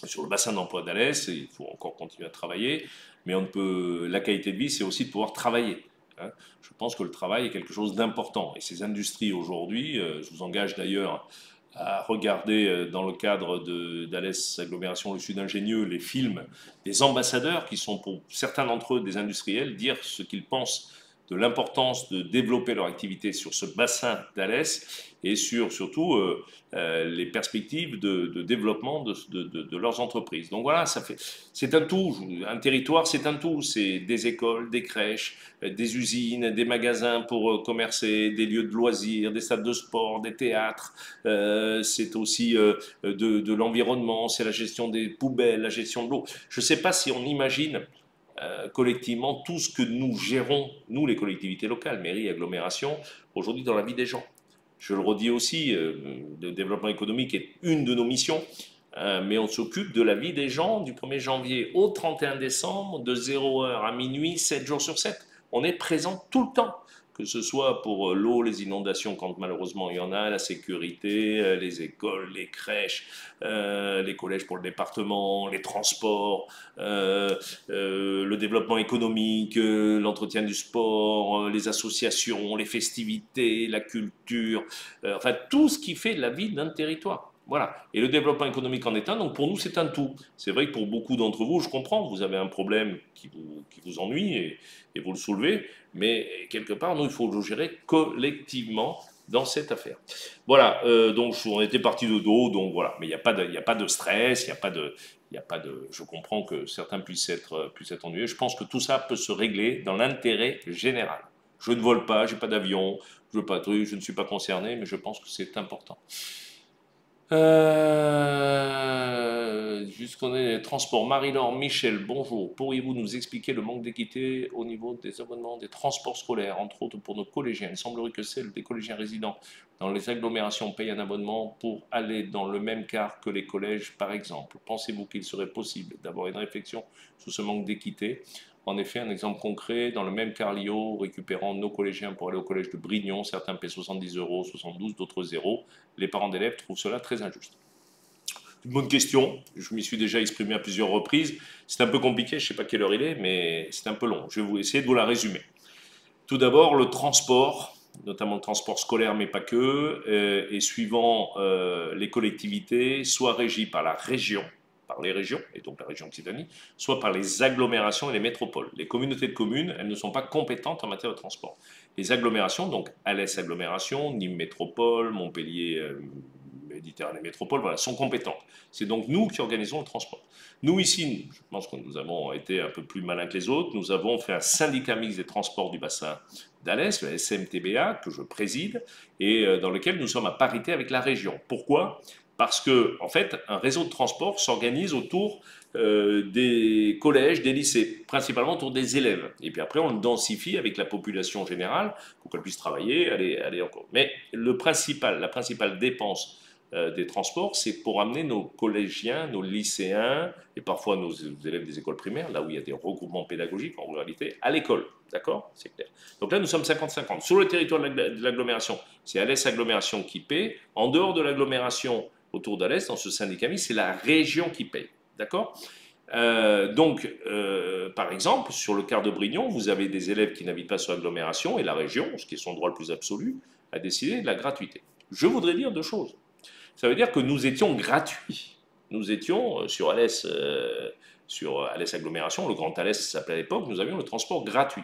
sur le bassin d'emploi d'Alès. Il faut encore continuer à travailler, mais la qualité de vie, c'est aussi de pouvoir travailler. Je pense que le travail est quelque chose d'important. Et ces industries aujourd'hui, je vous engage d'ailleurs à regarder dans le cadre d'Alès Agglomération Le Sud Ingénieux les films des ambassadeurs qui sont pour certains d'entre eux des industriels, dire ce qu'ils pensent de l'importance de développer leur activité sur ce bassin d'Alès et sur surtout les perspectives de développement de leurs entreprises. Donc voilà, c'est un tout. Un territoire, c'est un tout. C'est des écoles, des crèches, des usines, des magasins pour commercer, des lieux de loisirs, des stades de sport, des théâtres. C'est aussi de l'environnement, c'est la gestion des poubelles, la gestion de l'eau. Je ne sais pas si on imagine collectivement tout ce que nous gérons, nous les collectivités locales, mairies, agglomérations, aujourd'hui dans la vie des gens. Je le redis aussi, le développement économique est une de nos missions, mais on s'occupe de la vie des gens du 1er janvier au 31 décembre, de 0h à minuit, 7 jours sur 7. On est présent tout le temps, que ce soit pour l'eau, les inondations, quand malheureusement il y en a, la sécurité, les écoles, les crèches, les collèges pour le département, les transports, le développement économique, l'entretien du sport, les associations, les festivités, la culture, enfin tout ce qui fait la vie d'un territoire. Voilà. Et le développement économique en est un, donc pour nous c'est un tout. C'est vrai que pour beaucoup d'entre vous, je comprends, vous avez un problème qui vous ennuie et vous le soulevez, mais quelque part, nous, il faut le gérer collectivement dans cette affaire. Voilà, donc on était parti de dos, donc voilà, mais il n'y a pas de stress, il y a pas de, je comprends que certains puissent être ennuyés, je pense que tout ça peut se régler dans l'intérêt général. Je ne vole pas, je n'ai pas d'avion, je veux pas de trucs, je ne suis pas concerné, mais je pense que c'est important. Jusqu'on est les transports. Marie-Laure, Michel, bonjour. Pourriez-vous nous expliquer le manque d'équité au niveau des abonnements des transports scolaires, entre autres pour nos collégiens? Il semblerait que celles des collégiens résidents dans les agglomérations payent un abonnement pour aller dans le même car que les collèges, par exemple. Pensez-vous qu'il serait possible d'avoir une réflexion sur ce manque d'équité? En effet, un exemple concret, dans le même car Lio, récupérant nos collégiens pour aller au collège de Brignon, certains paient 70 euros, 72, d'autres 0. Les parents d'élèves trouvent cela très injuste. Une bonne question, je m'y suis déjà exprimé à plusieurs reprises. C'est un peu compliqué, je ne sais pas quelle heure il est, mais c'est un peu long. Je vais vous essayer de vous la résumer. Tout d'abord, le transport, notamment le transport scolaire, mais pas que, et suivant les collectivités, soit régi par la région, par les régions, et donc la région Occitanie, soit par les agglomérations et les métropoles. Les communautés de communes, elles ne sont pas compétentes en matière de transport. Les agglomérations, donc Alès Agglomération, Nîmes Métropole, Montpellier Méditerranée Métropole, voilà, sont compétentes. C'est donc nous qui organisons le transport. Nous ici, je pense que nous avons été un peu plus malins que les autres, nous avons fait un syndicat mixte des transports du bassin d'Alès, le SMTBA, que je préside, et dans lequel nous sommes à parité avec la région. Pourquoi ? Parce que, en fait, un réseau de transport s'organise autour des collèges, des lycées, principalement autour des élèves. Et puis après, on le densifie avec la population générale pour qu'elle puisse travailler, aller encore. Mais la principale dépense des transports, c'est pour amener nos collégiens, nos lycéens et parfois nos élèves des écoles primaires, là où il y a des regroupements pédagogiques en réalité, à l'école. D'accord? C'est clair. Donc là, nous sommes 50-50. Sur le territoire de l'agglomération, c'est Alès Agglomération qui paie. En dehors de l'agglomération autour d'Alès, dans ce syndicat mixte, c'est la région qui paye. D'accord? Par exemple, sur le quart de Brignon, vous avez des élèves qui n'habitent pas sur l'agglomération et la région, ce qui est son droit le plus absolu, a décidé de la gratuité. Je voudrais dire deux choses. Ça veut dire que nous étions gratuits. Nous étions sur Alès Agglomération, le Grand Alès s'appelait à l'époque, nous avions le transport gratuit.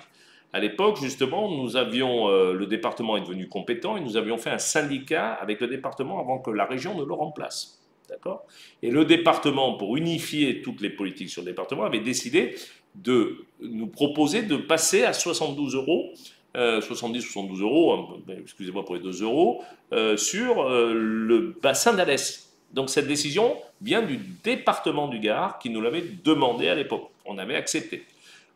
À l'époque, justement, le département est devenu compétent et nous avions fait un syndicat avec le département avant que la région ne le remplace. D'accord ? Et le département, pour unifier toutes les politiques sur le département, avait décidé de nous proposer de passer à 72 euros 70-72 euros, excusez-moi pour les 2 euros, sur le bassin d'Alès. Donc cette décision vient du département du Gard qui nous l'avait demandé à l'époque. On avait accepté.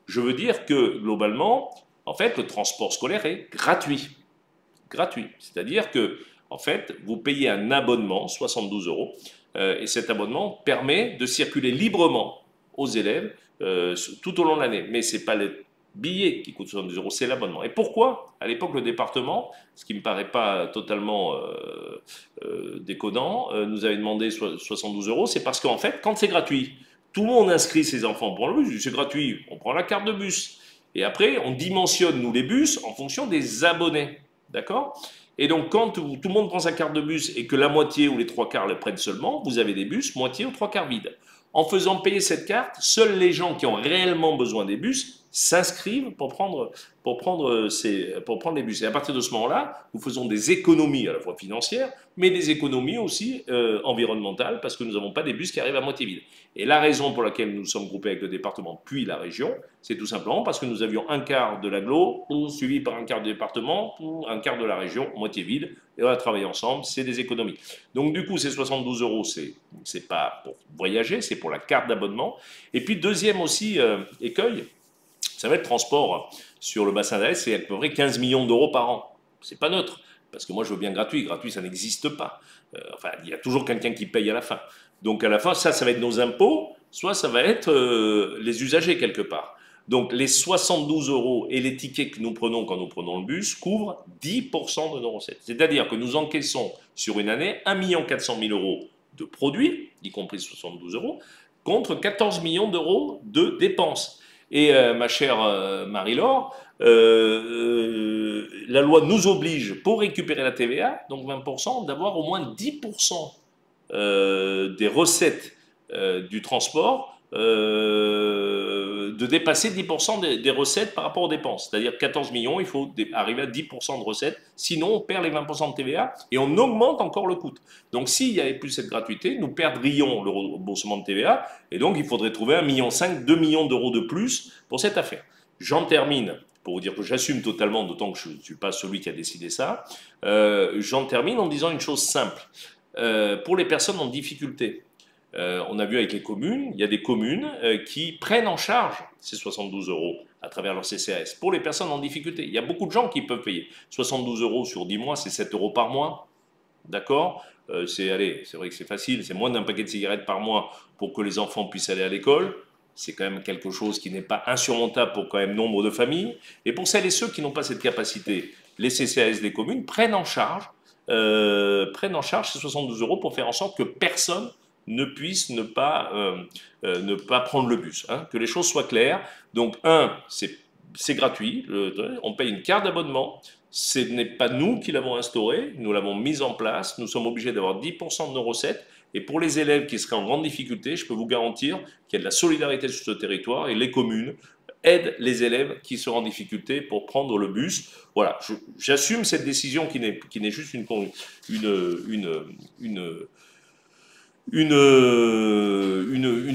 Je veux dire que globalement, en fait, le transport scolaire est gratuit. Gratuit. C'est-à-dire que, en fait, vous payez un abonnement, 72 euros, et cet abonnement permet de circuler librement aux élèves tout au long de l'année. Mais ce n'est pas le billet qui coûte 70 euros, c'est l'abonnement. Et pourquoi, à l'époque, le département, ce qui ne me paraît pas totalement déconnant, nous avait demandé 72 euros, c'est parce qu'en fait, quand c'est gratuit, tout le monde inscrit ses enfants pour le bus, c'est gratuit, on prend la carte de bus. Et après, on dimensionne, nous, les bus en fonction des abonnés. D'accord ? Et donc, quand tout le monde prend sa carte de bus et que la moitié ou les trois quarts le prennent seulement, vous avez des bus moitié ou trois quarts vides. En faisant payer cette carte, seuls les gens qui ont réellement besoin des bus s'inscrivent pour prendre les bus. Et à partir de ce moment-là, nous faisons des économies à la fois financières, mais des économies aussi environnementales, parce que nous n'avons pas des bus qui arrivent à moitié vides. Et la raison pour laquelle nous sommes groupés avec le département puis la région, c'est tout simplement parce que nous avions un quart de l'agglo, suivi par un quart du département, un quart de la région, moitié vide, et on a travaillé ensemble, c'est des économies. Donc du coup, ces 72 euros, c'est pas pour voyager, c'est pour la carte d'abonnement. Et puis deuxième aussi écueil, ça va être transport sur le bassin d'Alès, c'est à peu près 15 millions d'euros par an. C'est pas neutre, parce que moi je veux bien gratuit, gratuit ça n'existe pas. Enfin, il y a toujours quelqu'un qui paye à la fin. Donc à la fin, ça va être nos impôts, soit ça va être les usagers quelque part. Donc les 72 euros et les tickets que nous prenons quand nous prenons le bus couvrent 10% de nos recettes. C'est-à-dire que nous encaissons sur une année 1 400 000 euros de produits, y compris 72 euros, contre 14 millions d'euros de dépenses. Et ma chère Marie-Laure, la loi nous oblige, pour récupérer la TVA, donc 20%, d'avoir au moins 10% des recettes du transport, de dépasser 10% des recettes par rapport aux dépenses. C'est-à-dire 14 millions, il faut arriver à 10% de recettes, sinon on perd les 20% de TVA et on augmente encore le coût. Donc s'il n'y avait plus cette gratuité, nous perdrions le remboursement de TVA et donc il faudrait trouver 1,5 million, 2 millions d'euros de plus pour cette affaire. J'en termine pour vous dire que j'assume totalement, d'autant que je ne suis pas celui qui a décidé ça. J'en termine en disant une chose simple. Pour les personnes en difficulté, on a vu avec les communes, il y a des communes qui prennent en charge ces 72 euros à travers leur CCAS pour les personnes en difficulté. Il y a beaucoup de gens qui peuvent payer. 72 euros sur 10 mois, c'est 7 euros par mois. D'accord c'est vrai que c'est facile, c'est moins d'un paquet de cigarettes par mois pour que les enfants puissent aller à l'école. C'est quand même quelque chose qui n'est pas insurmontable pour quand même nombre de familles. Et pour celles et ceux qui n'ont pas cette capacité, les CCAS des communes prennent en charge ces 72 euros pour faire en sorte que personne ne puisse ne pas prendre le bus. Hein, que les choses soient claires. Donc, c'est gratuit. On paye une carte d'abonnement. Ce n'est pas nous qui l'avons instauré. Nous l'avons mise en place. Nous sommes obligés d'avoir 10% de nos recettes. Et pour les élèves qui seraient en grande difficulté, je peux vous garantir qu'il y a de la solidarité sur ce territoire et les communes aident les élèves qui seront en difficulté pour prendre le bus. Voilà, j'assume cette décision qui n'est juste une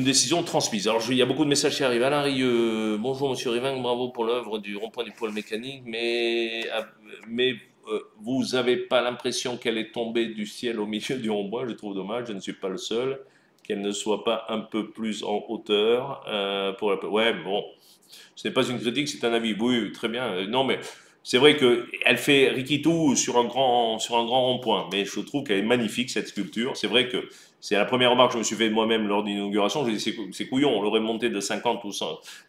décision transmise. Alors, il y a beaucoup de messages qui arrivent. Alain Rieux, bonjour Monsieur Rivin, bravo pour l'œuvre du rond-point du pôle mécanique, mais vous n'avez pas l'impression qu'elle est tombée du ciel au milieu du rond-point, je trouve dommage, je ne suis pas le seul, qu'elle ne soit pas un peu plus en hauteur. Ouais, bon, ce n'est pas une critique, c'est un avis. Oui, très bien. Non, mais c'est vrai qu'elle fait riquitou sur un grand rond-point, mais je trouve qu'elle est magnifique, cette sculpture. C'est vrai que c'est la première remarque que je me suis fait de moi-même lors de l'inauguration. Je me dit, c'est couillon, on l'aurait monté de 50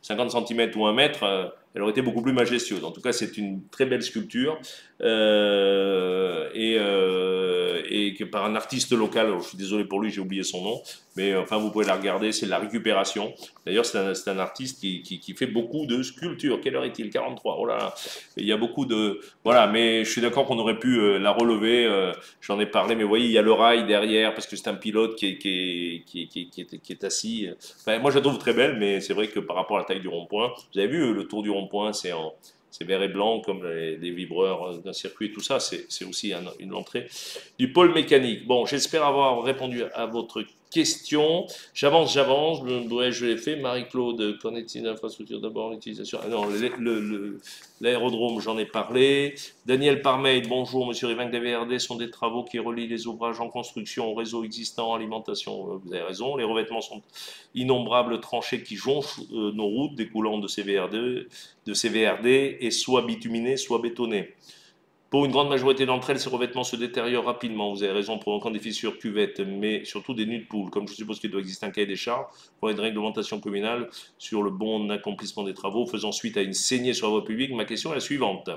cm ou 1 mètre, elle aurait été beaucoup plus majestueuse. En tout cas, c'est une très belle sculpture et que par un artiste local. Alors, je suis désolé pour lui, j'ai oublié son nom, mais enfin, vous pouvez la regarder, c'est de la récupération. D'ailleurs, c'est un artiste qui fait beaucoup de sculptures. Quelle heure est-il? 43. Oh là là. Il y a beaucoup de... Voilà, mais je suis d'accord qu'on aurait pu la relever. J'en ai parlé, mais vous voyez, il y a le rail derrière, parce que c'est un pilote qui est assis. Enfin, moi, je la trouve très belle, mais c'est vrai que par rapport à la taille du rond-point, vous avez vu, le tour du rond-point, c'est vert et blanc, comme les vibreurs d'un circuit, tout ça, c'est aussi une entrée du pôle mécanique. Bon, j'espère avoir répondu à votre question. J'avance, je l'ai fait. Marie-Claude, qu'en est-il d'infrastructure d'abord, l'utilisation? Ah non, l'aérodrome, j'en ai parlé. Daniel Parmeil, bonjour, monsieur Rivin, les VRD sont des travaux qui relient les ouvrages en construction au réseau existant, alimentation, vous avez raison. Les revêtements sont innombrables tranchées qui jonchent nos routes découlant de ces VRD et soit bituminés, soit bétonnés. Pour une grande majorité d'entre elles, ces revêtements se détériorent rapidement. Vous avez raison, provoquant des fissures cuvettes, mais surtout des nids de poules. Comme je suppose qu'il doit exister un cahier des charges pour une réglementation communale sur le bon accomplissement des travaux, faisant suite à une saignée sur la voie publique, ma question est la suivante.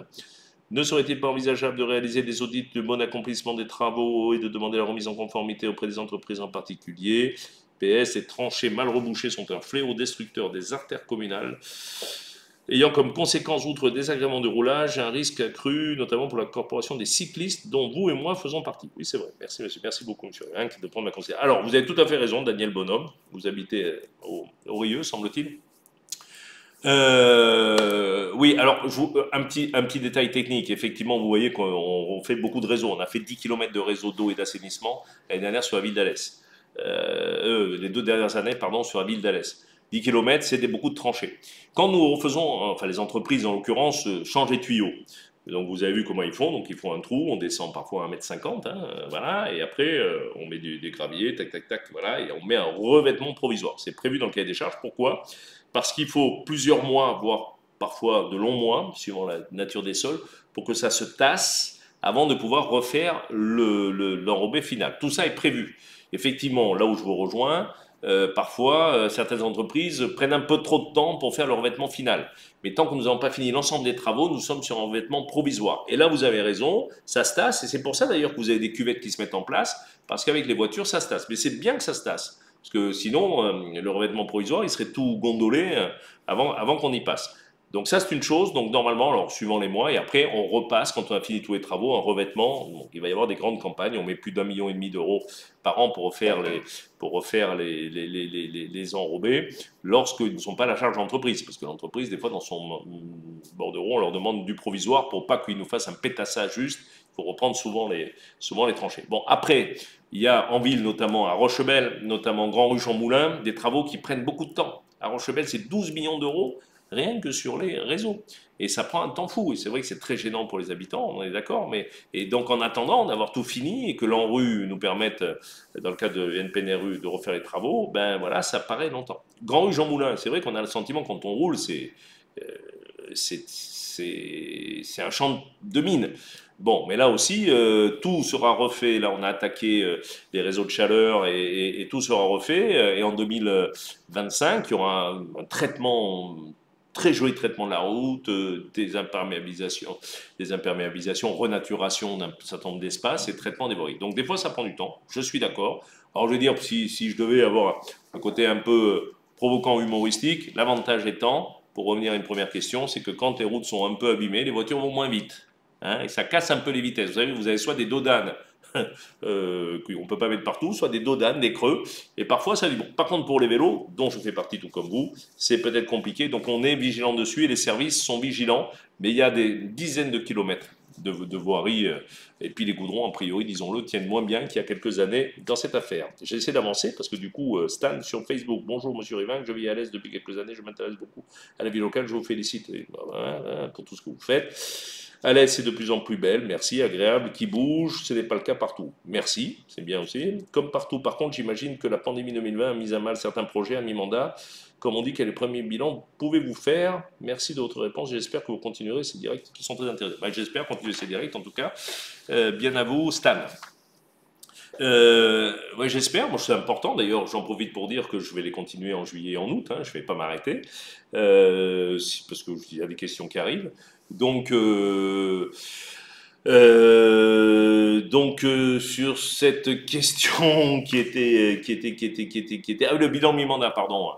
Ne serait-il pas envisageable de réaliser des audits de bon accomplissement des travaux et de demander la remise en conformité auprès des entreprises en particulier? PS, les tranchées mal rebouchées sont un fléau destructeur des artères communales. ayant comme conséquence, outre désagrément de roulage, un risque accru, notamment pour la corporation des cyclistes, dont vous et moi faisons partie. Oui, c'est vrai. Merci, monsieur. Merci beaucoup, monsieur Rien de prendre ma considération. Alors, vous avez tout à fait raison, Daniel Bonhomme. Vous habitez au Rieux, semble-t-il. Oui, alors un petit détail technique. Effectivement, vous voyez qu'on fait beaucoup de réseaux. On a fait 10 km de réseau d'eau et d'assainissement l'année dernière sur la ville d'Alès. Les 2 dernières années, pardon, sur la ville d'Alès. 10 km, c'était beaucoup de tranchées. Quand nous faisons, enfin les entreprises en l'occurrence, changent les tuyaux. Donc vous avez vu comment ils font. Donc ils font un trou, on descend parfois à 1,50 m, hein, voilà, et après on met des graviers, tac, tac, tac, voilà, et on met un revêtement provisoire. C'est prévu dans le cahier des charges. Pourquoi? Parce qu'il faut plusieurs mois, voire parfois de longs mois, suivant la nature des sols, pour que ça se tasse avant de pouvoir refaire l'enrobé final. Tout ça est prévu. Effectivement, là où je vous rejoins, parfois, certaines entreprises prennent un peu trop de temps pour faire le revêtement final. Mais tant que nous n'avons pas fini l'ensemble des travaux, nous sommes sur un revêtement provisoire. Et là, vous avez raison, ça se tasse, et c'est pour ça d'ailleurs que vous avez des cuvettes qui se mettent en place, parce qu'avec les voitures, ça se tasse. Mais c'est bien que ça se tasse. Parce que sinon, le revêtement provisoire, il serait tout gondolé avant qu'on y passe. Donc ça, c'est une chose. Donc normalement, alors suivant les mois, et après, on repasse, quand on a fini tous les travaux, un revêtement. Donc il va y avoir des grandes campagnes. On met plus d'1,5 million d'euros par an pour refaire les enrobés, lorsqu'ils ne sont pas à la charge de l'entreprise. Parce que l'entreprise, des fois, dans son bordereau, on leur demande du provisoire pour pas qu'ils nous fassent un pétassage juste. Il faut reprendre souvent les tranchées. Bon, après, il y a en ville, notamment à Rochebelle, notamment Grand Ruche-en-Moulin, des travaux qui prennent beaucoup de temps. À Rochebelle, c'est 12 millions d'euros rien que sur les réseaux. Et ça prend un temps fou. Et c'est vrai que c'est très gênant pour les habitants, on est d'accord. Et donc, en attendant d'avoir tout fini et que l'ANRU nous permette, dans le cas de NPNRU, de refaire les travaux, ben voilà, ça paraît longtemps. Grand Rue Jean Moulin, c'est vrai qu'on a le sentiment quand on roule, euh, c'est un champ de mine. Bon, mais là aussi, tout sera refait. Là, on a attaqué les réseaux de chaleur et tout sera refait. Et en 2025, il y aura un traitement, très joli traitement de la route, des imperméabilisations, renaturation d'un certain nombre d'espaces et traitement des voiries. Donc des fois, ça prend du temps. Je suis d'accord. Alors je veux dire, si je devais avoir un côté un peu provoquant, humoristique, l'avantage étant, pour revenir à une première question, c'est que quand les routes sont un peu abîmées, les voitures vont moins vite. Hein, et ça casse un peu les vitesses. Vous avez soit des dodanes qu'on ne peut pas mettre partout, soit des dodanes, des creux, et parfois ça dit bon. Par contre, pour les vélos, dont je fais partie tout comme vous, c'est peut-être compliqué, donc on est vigilant dessus et les services sont vigilants, mais il y a des dizaines de kilomètres de voirie, et puis les goudrons, a priori, disons-le, tiennent moins bien qu'il y a quelques années dans cette affaire. J'essaie d'avancer parce que du coup, Stan sur Facebook, bonjour Monsieur Rivin, je vis à l'Est depuis quelques années, je m'intéresse beaucoup à la vie locale, je vous félicite pour tout ce que vous faites. Alès c'est de plus en plus belle, merci, agréable, qui bouge, ce n'est pas le cas partout. Merci, c'est bien aussi. Comme partout, par contre, j'imagine que la pandémie 2020 a mis à mal certains projets à mi-mandat. Comme on dit, quel est le premier bilan pouvez-vous faire? Merci de votre réponse, j'espère que vous continuerez ces directs qui sont très intéressants. Ben, j'espère continuer ces directs, en tout cas. Bien à vous, Stan. Ouais, j'espère, moi c'est important d'ailleurs, j'en profite pour dire que je vais les continuer en juillet et en août, hein, je ne vais pas m'arrêter, parce qu'il y a des questions qui arrivent. Donc, sur cette question ah, le bilan mi-mandat, pardon.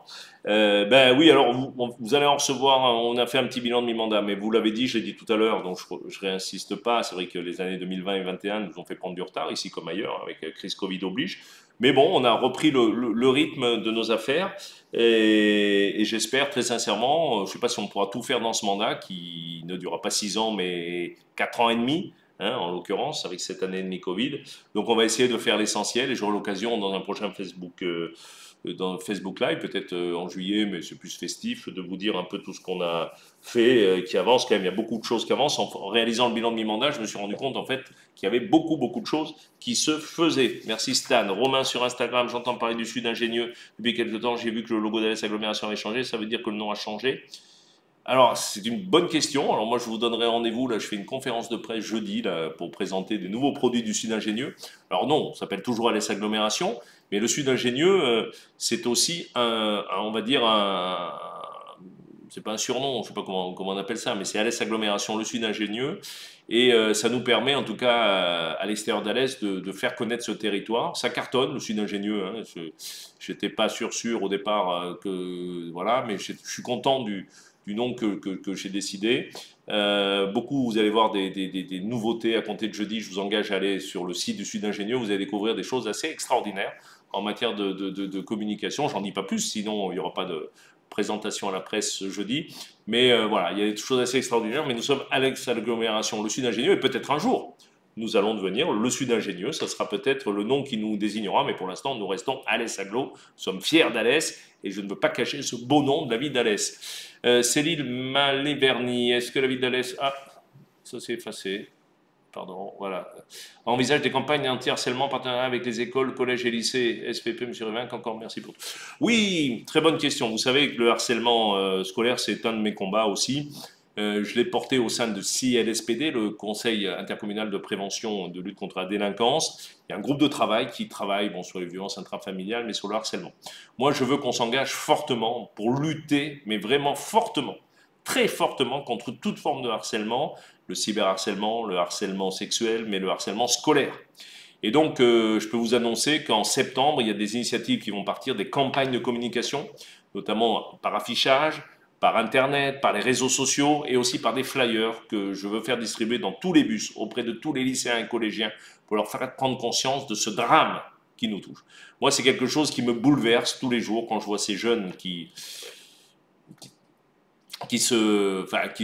Ben oui, alors vous allez en recevoir, on a fait un petit bilan de mi-mandat, mais vous l'avez dit, je l'ai dit tout à l'heure, donc je réinsiste pas. C'est vrai que les années 2020 et 2021 nous ont fait prendre du retard, ici comme ailleurs, avec crise Covid oblige. Mais bon, on a repris le rythme de nos affaires et j'espère très sincèrement, je ne sais pas si on pourra tout faire dans ce mandat qui ne durera pas 6 ans mais 4 ans et demi, hein, en l'occurrence, avec cette année et demie Covid. Donc on va essayer de faire l'essentiel et j'aurai l'occasion dans un prochain dans Facebook Live, peut-être en juillet, mais c'est plus festif, de vous dire un peu tout ce qu'on a fait, qui avance quand même. Il y a beaucoup de choses qui avancent. En réalisant le bilan de mi-mandat, je me suis rendu compte en fait qu'il y avait beaucoup de choses qui se faisaient. Merci Stan. Romain sur Instagram, j'entends parler du Sud ingénieux depuis quelques temps. J'ai vu que le logo d'Alès Agglomération avait changé. Ça veut dire que le nom a changé? Alors, c'est une bonne question. Alors moi, je vous donnerai rendez-vous. Là, je fais une conférence de presse jeudi là, pour présenter des nouveaux produits du Sud Ingénieux. Alors non, ça s'appelle toujours Alès Agglomération, mais le Sud Ingénieux, c'est aussi on va dire c'est pas un surnom, je ne sais pas comment on appelle ça, mais c'est Alès Agglomération, le Sud Ingénieux. Et ça nous permet, en tout cas, à l'extérieur d'Alès, de faire connaître ce territoire. Ça cartonne, le Sud Ingénieux. Hein. J'étais pas sûr au départ que voilà, mais je suis content du nom que j'ai décidé. Beaucoup, vous allez voir des nouveautés à compter de jeudi. Je vous engage à aller sur le site du Sud Ingénieux. Vous allez découvrir des choses assez extraordinaires en matière de communication. J'en dis pas plus, sinon il n'y aura pas de présentation à la presse ce jeudi. Mais voilà, il y a des choses assez extraordinaires. Mais nous sommes à l'agglomération le Sud Ingénieux et peut-être un jour, nous allons devenir le Sud Ingénieux. Ça sera peut-être le nom qui nous désignera, mais pour l'instant, nous restons Alès Aglo. Nous sommes fiers d'Alès et je ne veux pas cacher ce beau nom de la ville d'Alès. Céline Maléverny, est-ce que la ville d'Alès... Ah, ça s'est effacé. Pardon, voilà. Envisage des campagnes anti-harcèlement partenariat avec les écoles, collèges et lycées, SPP, M. Révinck, encore merci pour tout. Oui, très bonne question. Vous savez que le harcèlement scolaire, c'est un de mes combats aussi. Je l'ai porté au sein de CILSPD, le Conseil intercommunal de prévention de lutte contre la délinquance. Il y a un groupe de travail qui travaille sur les violences intrafamiliales, mais sur le harcèlement. Moi, je veux qu'on s'engage fortement pour lutter, mais vraiment fortement, très fortement, contre toute forme de harcèlement, le cyberharcèlement, le harcèlement sexuel, mais le harcèlement scolaire. Et donc, je peux vous annoncer qu'en septembre, il y a des initiatives qui vont partir, des campagnes de communication, notamment par affichage, par Internet, par les réseaux sociaux et aussi par des flyers que je veux faire distribuer dans tous les bus, auprès de tous les lycéens et collégiens, pour leur faire prendre conscience de ce drame qui nous touche. Moi, c'est quelque chose qui me bouleverse tous les jours quand je vois ces jeunes qui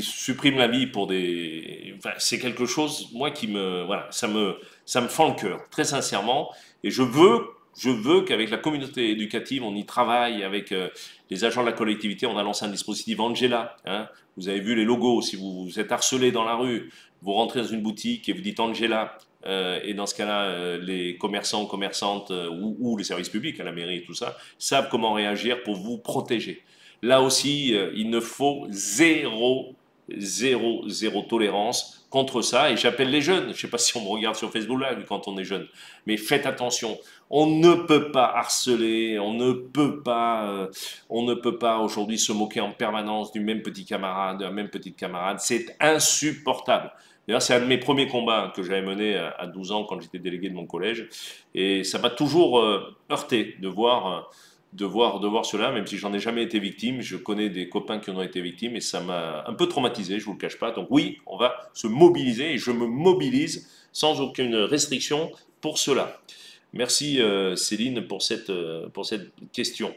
suppriment la vie pour des... c'est quelque chose, moi, qui me... Voilà, ça me fend le cœur, très sincèrement. Et je veux qu'avec la communauté éducative, on y travaille avec les agents de la collectivité. On a lancé un dispositif Angela. Hein. Vous avez vu les logos. Si vous êtes harcelé dans la rue, vous rentrez dans une boutique et vous dites Angela. Et dans ce cas-là, les commerçants, commerçantes ou les services publics, à la mairie et tout ça, savent comment réagir pour vous protéger. Là aussi, il ne faut zéro tolérance contre ça. Et j'appelle les jeunes. Je ne sais pas si on me regarde sur Facebook Live quand on est jeune. Mais faites attention. On ne peut pas harceler. On ne peut pas aujourd'hui se moquer en permanence du même petit camarade, de la même petite camarade. C'est insupportable. D'ailleurs, c'est un de mes premiers combats que j'avais mené à 12 ans quand j'étais délégué de mon collège. Et ça m'a toujours heurté de voir cela, même si j'en ai jamais été victime. Je connais des copains qui en ont été victimes et ça m'a un peu traumatisé, je vous le cache pas. Donc oui, on va se mobiliser et je me mobilise sans aucune restriction pour cela. Merci Céline pour cette question.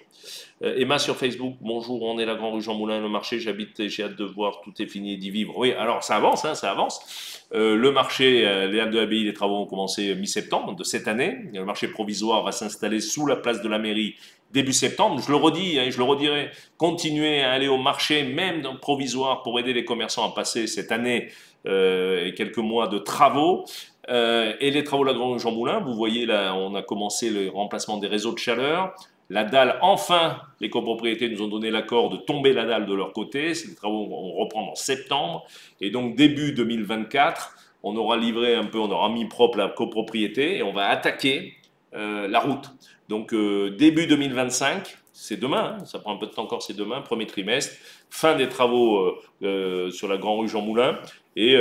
Emma sur Facebook, bonjour, on est la Grande Rue Jean Moulin, le marché, j'habite et j'ai hâte de voir, tout est fini et d'y vivre. Oui, alors ça avance, hein, ça avance. Le marché, les Halles de l'Abbaye, les travaux ont commencé mi-septembre de cette année. Le marché provisoire va s'installer sous la place de la mairie début septembre. Je le redis et je le redirai, continuez à aller au marché, même dans le provisoire, pour aider les commerçants à passer cette année et quelques mois de travaux. Et les travaux de la Grande Rue Jean Moulin, vous voyez là, on a commencé le remplacement des réseaux de chaleur. La dalle, enfin, les copropriétés nous ont donné l'accord de tomber la dalle de leur côté. Ces travaux vont reprendre en septembre. Et donc, début 2024, on aura livré un peu, on aura mis propre la copropriété et on va attaquer la route. Donc, début 2025, c'est demain, hein, ça prend un peu de temps encore, c'est demain, premier trimestre, fin des travaux sur la Grande Rue Jean Moulin et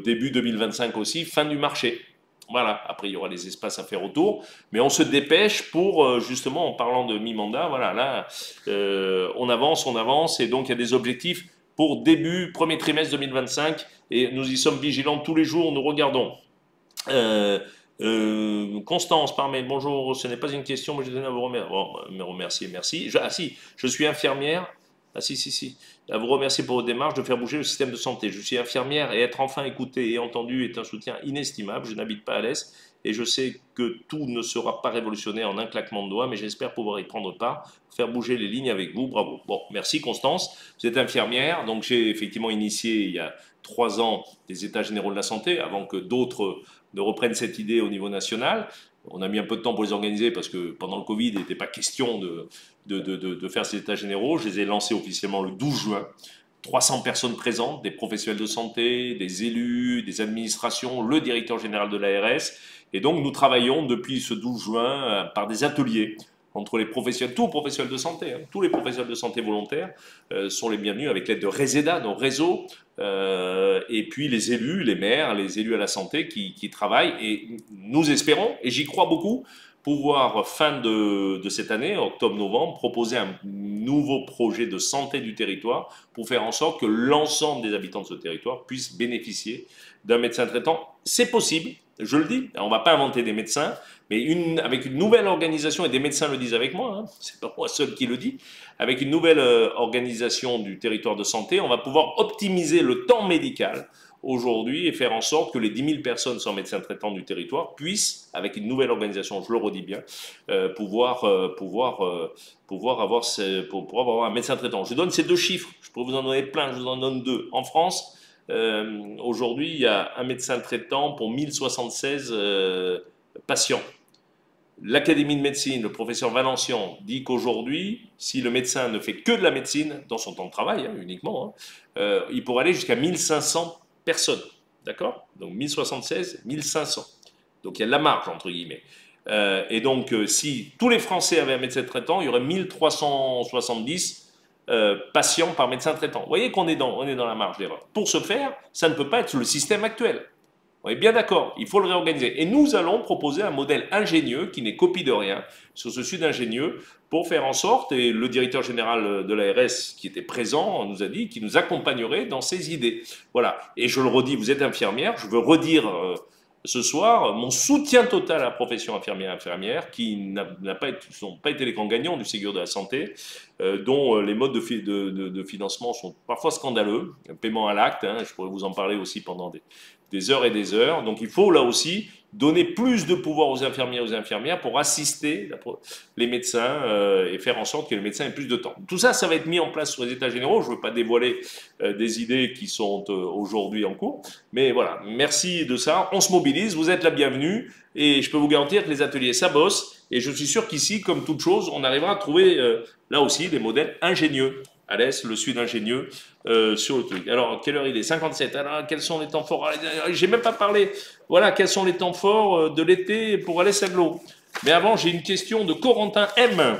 début 2025 aussi, fin du marché. Voilà, après il y aura les espaces à faire autour, mais on se dépêche pour, justement, en parlant de mi-mandat, voilà, là, on avance, et donc il y a des objectifs pour début, premier trimestre 2025, et nous y sommes vigilants tous les jours, nous regardons. Constance par mail, bonjour, ce n'est pas une question, mais je tenais à vous remercier. Bon, me remercier, merci. Je suis infirmière. Ah si. À vous remercier pour votre démarche de faire bouger le système de santé. Je suis infirmière et être enfin écoutée et entendue est un soutien inestimable. Je n'habite pas à l'Est et je sais que tout ne sera pas révolutionnaire en un claquement de doigts, mais j'espère pouvoir y prendre part, faire bouger les lignes avec vous. Bravo. Bon, merci Constance. Vous êtes infirmière, donc j'ai effectivement initié il y a 3 ans des États généraux de la santé avant que d'autres ne reprennent cette idée au niveau national. On a mis un peu de temps pour les organiser parce que pendant le Covid, il n'était pas question de faire ces états généraux. Je les ai lancés officiellement le 12 juin. 300 personnes présentes, des professionnels de santé, des élus, des administrations, le directeur général de l'ARS. Et donc, nous travaillons depuis ce 12 juin par des ateliers entre les professionnels, tous les professionnels de santé, hein, tous les professionnels de santé volontaires sont les bienvenus avec l'aide de Reseda, nos réseaux, et puis les élus, les maires, les élus à la santé qui travaillent. Et nous espérons, et j'y crois beaucoup, pouvoir, fin de cette année, octobre-novembre, proposer un nouveau projet de santé du territoire pour faire en sorte que l'ensemble des habitants de ce territoire puissent bénéficier d'un médecin traitant. C'est possible, je le dis, on ne va pas inventer des médecins, mais avec une nouvelle organisation, et des médecins le disent avec moi, hein, c'est pas moi seul qui le dit, avec une nouvelle organisation du territoire de santé, on va pouvoir optimiser le temps médical aujourd'hui et faire en sorte que les 10 000 personnes sans médecin traitant du territoire puissent, avec une nouvelle organisation, je le redis bien, pouvoir avoir un médecin traitant. Je donne ces deux chiffres, je pourrais vous en donner plein, je vous en donne deux. En France, aujourd'hui, il y a un médecin traitant pour 1076 patients. L'Académie de médecine, le professeur Valencian, dit qu'aujourd'hui, si le médecin ne fait que de la médecine, dans son temps de travail uniquement, il pourrait aller jusqu'à 1500 personnes. D'accord? Donc 1076, 1500. Donc il y a de la marge, entre guillemets. Et donc, si tous les Français avaient un médecin traitant, il y aurait 1370 patients par médecin traitant. Vous voyez qu'on est dans la marge d'erreur. Pour ce faire, ça ne peut pas être le système actuel. On est bien d'accord, il faut le réorganiser. Et nous allons proposer un modèle ingénieux qui n'est copie de rien sur ce sud ingénieux pour faire en sorte, et le directeur général de l'ARS qui était présent nous a dit qu'il nous accompagnerait dans ces idées. Voilà, et je le redis, vous êtes infirmière, je veux redire ce soir mon soutien total à la profession infirmière qui n'ont pas été les grands gagnants du Ségur de la santé, dont les modes de financement sont parfois scandaleux, paiement à l'acte, je pourrais vous en parler aussi pendant des heures et des heures. Donc il faut là aussi donner plus de pouvoir aux infirmières pour assister les médecins et faire en sorte que les médecins aient plus de temps. Tout ça, ça va être mis en place sur les états généraux. Je ne veux pas dévoiler des idées qui sont aujourd'hui en cours. Mais voilà, merci de ça. On se mobilise, vous êtes la bienvenue. Et je peux vous garantir que les ateliers, ça bosse. Et je suis sûr qu'ici, comme toute chose, on arrivera à trouver là aussi des modèles ingénieux. À l'est, le sud ingénieux sur le truc. Alors, quelle heure il est? 57. Alors, quels sont les temps forts? J'ai même pas parlé. Voilà, quels sont les temps forts de l'été pour Alès Aglo? Mais avant, j'ai une question de Corentin M.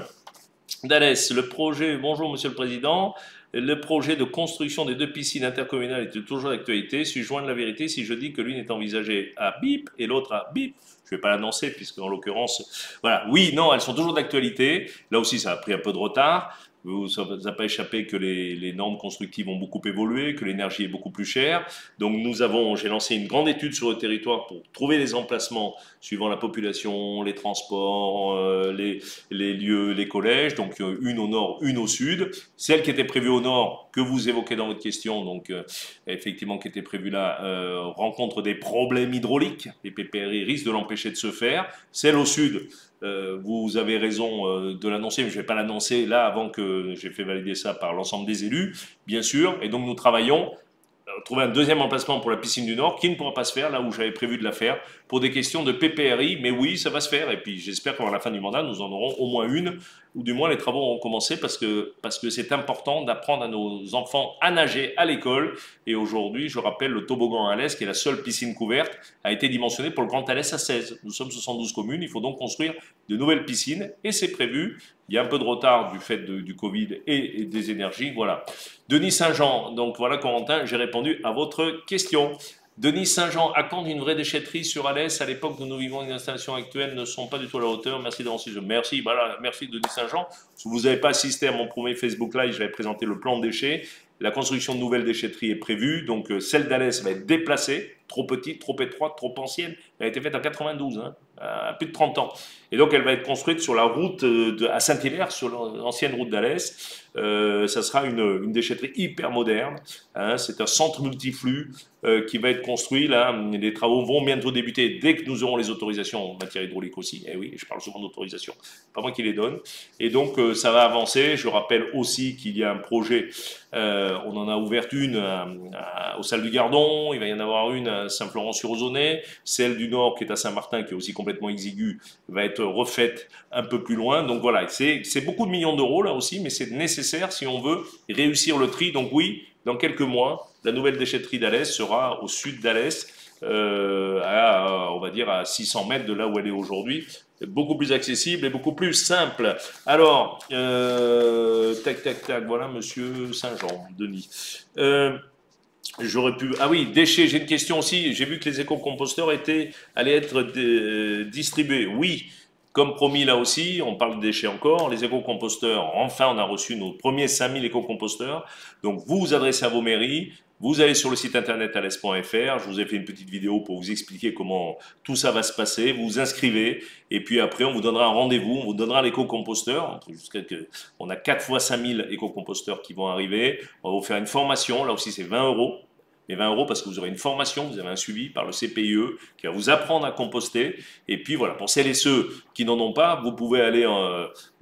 d'Alès. Le projet, bonjour Monsieur le Président, le projet de construction des deux piscines intercommunales est toujours d'actualité. Suis-je joint de la vérité si je dis que l'une est envisagée à BIP et l'autre à BIP? Je ne vais pas l'annoncer puisque en l'occurrence, voilà, oui, non, elles sont toujours d'actualité. Là aussi, ça a pris un peu de retard. Ça ne vous a pas échappé que les normes constructives ont beaucoup évolué, que l'énergie est beaucoup plus chère. Donc j'ai lancé une grande étude sur le territoire pour trouver les emplacements suivant la population, les transports, les lieux, les collèges. Donc une au nord, une au sud. Celle qui était prévue au nord, que vous évoquez dans votre question, donc effectivement qui était prévue là, rencontre des problèmes hydrauliques. Les PPRI risquent de l'empêcher de se faire. Celle au sud, vous avez raison de l'annoncer, mais je ne vais pas l'annoncer là avant que j'ai fait valider ça par l'ensemble des élus, bien sûr. Et donc nous travaillons trouver un deuxième emplacement pour la piscine du Nord qui ne pourra pas se faire là où j'avais prévu de la faire pour des questions de PPRI, mais oui, ça va se faire. Et puis j'espère qu'à la fin du mandat, nous en aurons au moins une, ou du moins les travaux auront commencé parce que c'est important d'apprendre à nos enfants à nager à l'école. Et aujourd'hui, je rappelle, le toboggan à l'Est, qui est la seule piscine couverte, a été dimensionné pour le Grand Alès à 16. Nous sommes 72 communes, il faut donc construire de nouvelles piscines et c'est prévu. Il y a un peu de retard du fait du Covid et des énergies, voilà. Denis Saint-Jean, donc voilà Corentin, j'ai répondu à votre question. Denis Saint-Jean, à quand une vraie déchetterie sur Alès? À l'époque où nous vivons, les installations actuelles ne sont pas du tout à la hauteur. Merci d'avoir suivi. Merci, voilà, merci Denis Saint-Jean. Si vous n'avez pas assisté à mon premier Facebook Live, j'avais présenté le plan de déchets. La construction de nouvelles déchetteries est prévue, donc celle d'Alès va être déplacée, trop petite, trop étroite, trop ancienne. Elle a été faite en 92, à plus de 30 ans. Et donc elle va être construite sur la route à Saint-Hilaire, sur l'ancienne route d'Alès. Ça sera une déchetterie hyper moderne. C'est un centre multiflux qui va être construit. Là, les travaux vont bientôt débuter dès que nous aurons les autorisations en matière hydraulique aussi. Et oui, je parle souvent d'autorisation, pas moi qui les donne. Et donc ça va avancer. Je rappelle aussi qu'il y a un projet. On en a ouvert une aux Salles du Gardon. Il va y en avoir une à Saint-Florent-sur-Ozonay. Celle du Nord qui est à Saint-Martin, qui est aussi complètement exiguë, va être refaite un peu plus loin. Donc voilà, c'est beaucoup de millions d'euros là aussi, mais c'est nécessaire si on veut réussir le tri. Donc oui, dans quelques mois, la nouvelle déchetterie d'Alès sera au sud d'Alès, on va dire à 600 mètres de là où elle est aujourd'hui. Beaucoup plus accessible et beaucoup plus simple. Alors, tac, voilà, monsieur Saint-Jean, Denis. J'aurais pu... Ah oui, déchets, j'ai une question aussi. J'ai vu que les éco-composteurs allaient être distribués. Oui, Comme promis, là aussi, on parle de déchets encore, les éco-composteurs, enfin, on a reçu nos premiers 5000 éco-composteurs. Donc, vous vous adressez à vos mairies, vous allez sur le site internet alès.fr, je vous ai fait une petite vidéo pour vous expliquer comment tout ça va se passer, vous vous inscrivez, et puis après, on vous donnera un rendez-vous, on vous donnera l'éco-composteur, on a 4 fois 5000 éco-composteurs qui vont arriver, on va vous faire une formation, là aussi c'est 20 euros, et 20 euros parce que vous aurez une formation, vous avez un suivi par le CPIE qui va vous apprendre à composter. Et puis voilà, pour celles et ceux qui n'en ont pas, vous pouvez aller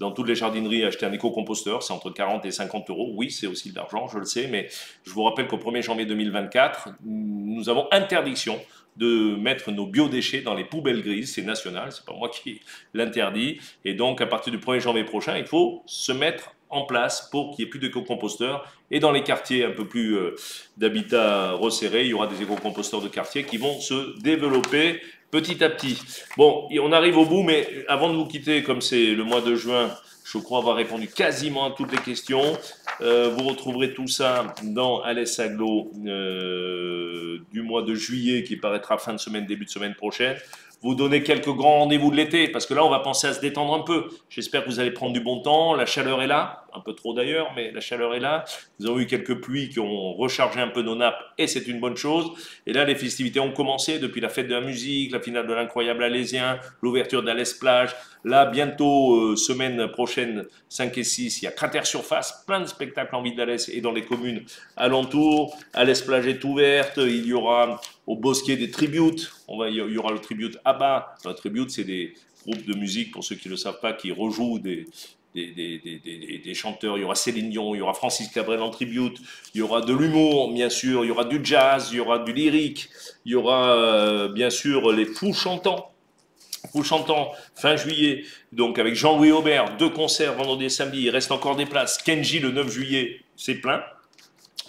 dans toutes les jardineries acheter un éco-composteur, c'est entre 40 et 50 euros. Oui, c'est aussi de l'argent, je le sais, mais je vous rappelle qu'au 1er janvier 2024, nous avons interdiction de mettre nos biodéchets dans les poubelles grises, c'est national, c'est pas moi qui l'interdis. Et donc, à partir du 1er janvier prochain, il faut se mettre en place pour qu'il n'y ait plus d'éco-composteurs. Et dans les quartiers un peu plus d'habitat resserré, il y aura des éco-composteurs de quartier qui vont se développer petit à petit. Bon, on arrive au bout, mais avant de vous quitter, comme c'est le mois de juin, je crois avoir répondu quasiment à toutes les questions. Vous retrouverez tout ça dans Alès Aglo du mois de juillet qui paraîtra fin de semaine, début de semaine prochaine. Vous donner quelques grands rendez-vous de l'été, parce que là, on va penser à se détendre un peu. J'espère que vous allez prendre du bon temps. La chaleur est là, un peu trop d'ailleurs, mais la chaleur est là. Nous avons eu quelques pluies qui ont rechargé un peu nos nappes, et c'est une bonne chose. Et là, les festivités ont commencé depuis la fête de la musique, la finale de l'incroyable Alésien, l'ouverture d'Alès Plage. Là, bientôt, semaine prochaine, 5 et 6, il y a Cratère Surface, plein de spectacles en ville d'Alès et dans les communes alentours. Alès Plage est ouverte, il y aura au Bosquet des tributes, il y aura le tribute ABBA. Un tribute, c'est des groupes de musique, pour ceux qui ne le savent pas, qui rejouent des chanteurs. Il y aura Céline Dion, il y aura Francis Cabrel en tribute, il y aura de l'humour, bien sûr, il y aura du jazz, il y aura du lyrique, il y aura bien sûr les Fous Chantants. Fous Chantants, fin juillet, donc avec Jean-Louis Aubert, 2 concerts vendredi et samedi, il reste encore des places. Kenji le 9 juillet, c'est plein,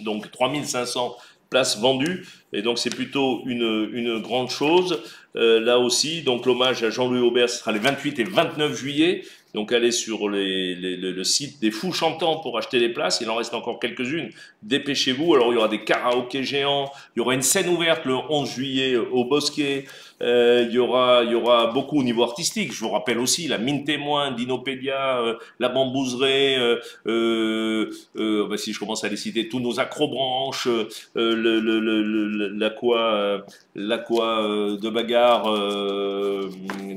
donc 3500 places vendues, et donc c'est plutôt une grande chose. Là aussi, donc l'hommage à Jean-Louis Aubert, ce sera les 28 et 29 juillet, donc allez sur le site des Fous Chantants pour acheter les places, il en reste encore quelques-unes, dépêchez-vous. Alors il y aura des karaokés géants, il y aura une scène ouverte le 11 juillet au Bosquet, il y aura beaucoup au niveau artistique. Je vous rappelle aussi la Mine Témoin, Dinopédia, la Bambouserie, si je commence à les citer, tous nos acrobranches, l'aqua de Bagarre,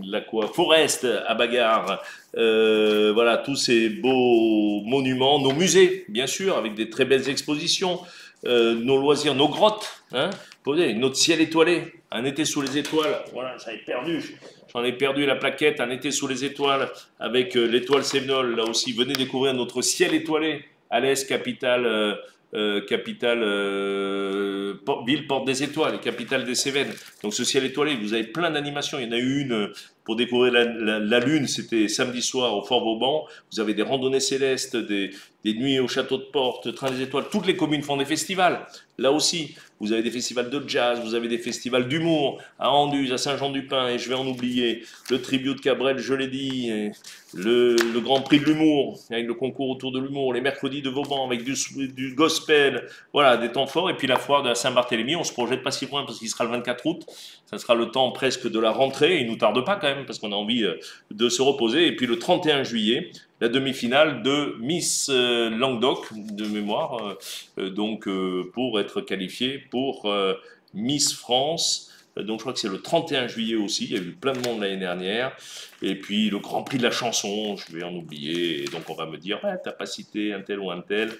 l'aqua Forest à Bagarre, voilà, tous ces beaux monuments, nos musées, bien sûr, avec des très belles expositions, nos loisirs, nos grottes, hein, notre ciel étoilé, un été sous les étoiles, voilà, j'en ai perdu la plaquette, un été sous les étoiles, avec l'étoile Sévenol, là aussi, venez découvrir notre ciel étoilé, Alès, capitale ville porte des étoiles, capitale des Cévennes. Donc ce ciel étoilé, vous avez plein d'animations. Il y en a eu une pour découvrir la Lune, c'était samedi soir au Fort Vauban. Vous avez des randonnées célestes, des nuits au château de Porte, Train des Étoiles. Toutes les communes font des festivals. Là aussi, vous avez des festivals de jazz, vous avez des festivals d'humour à Anduze, à Saint-Jean-du-Pin, et je vais en oublier. Le tribute de Cabrel, je l'ai dit, le Grand Prix de l'humour, avec le concours autour de l'humour, les mercredis de Vauban avec du gospel, voilà, des temps forts. Et puis la foire de Saint-Barthélemy, on se projette pas si loin parce qu'il sera le 24 août. Ça sera le temps presque de la rentrée. Il nous tarde pas quand même parce qu'on a envie de se reposer. Et puis le 31 juillet, la demi-finale de Miss Languedoc, de mémoire, pour être qualifié pour Miss France. Donc je crois que c'est le 31 juillet aussi, il y a eu plein de monde l'année dernière. Et puis le Grand Prix de la chanson, je vais en oublier. Et donc on va me dire, ouais, t'as pas cité un tel ou un tel.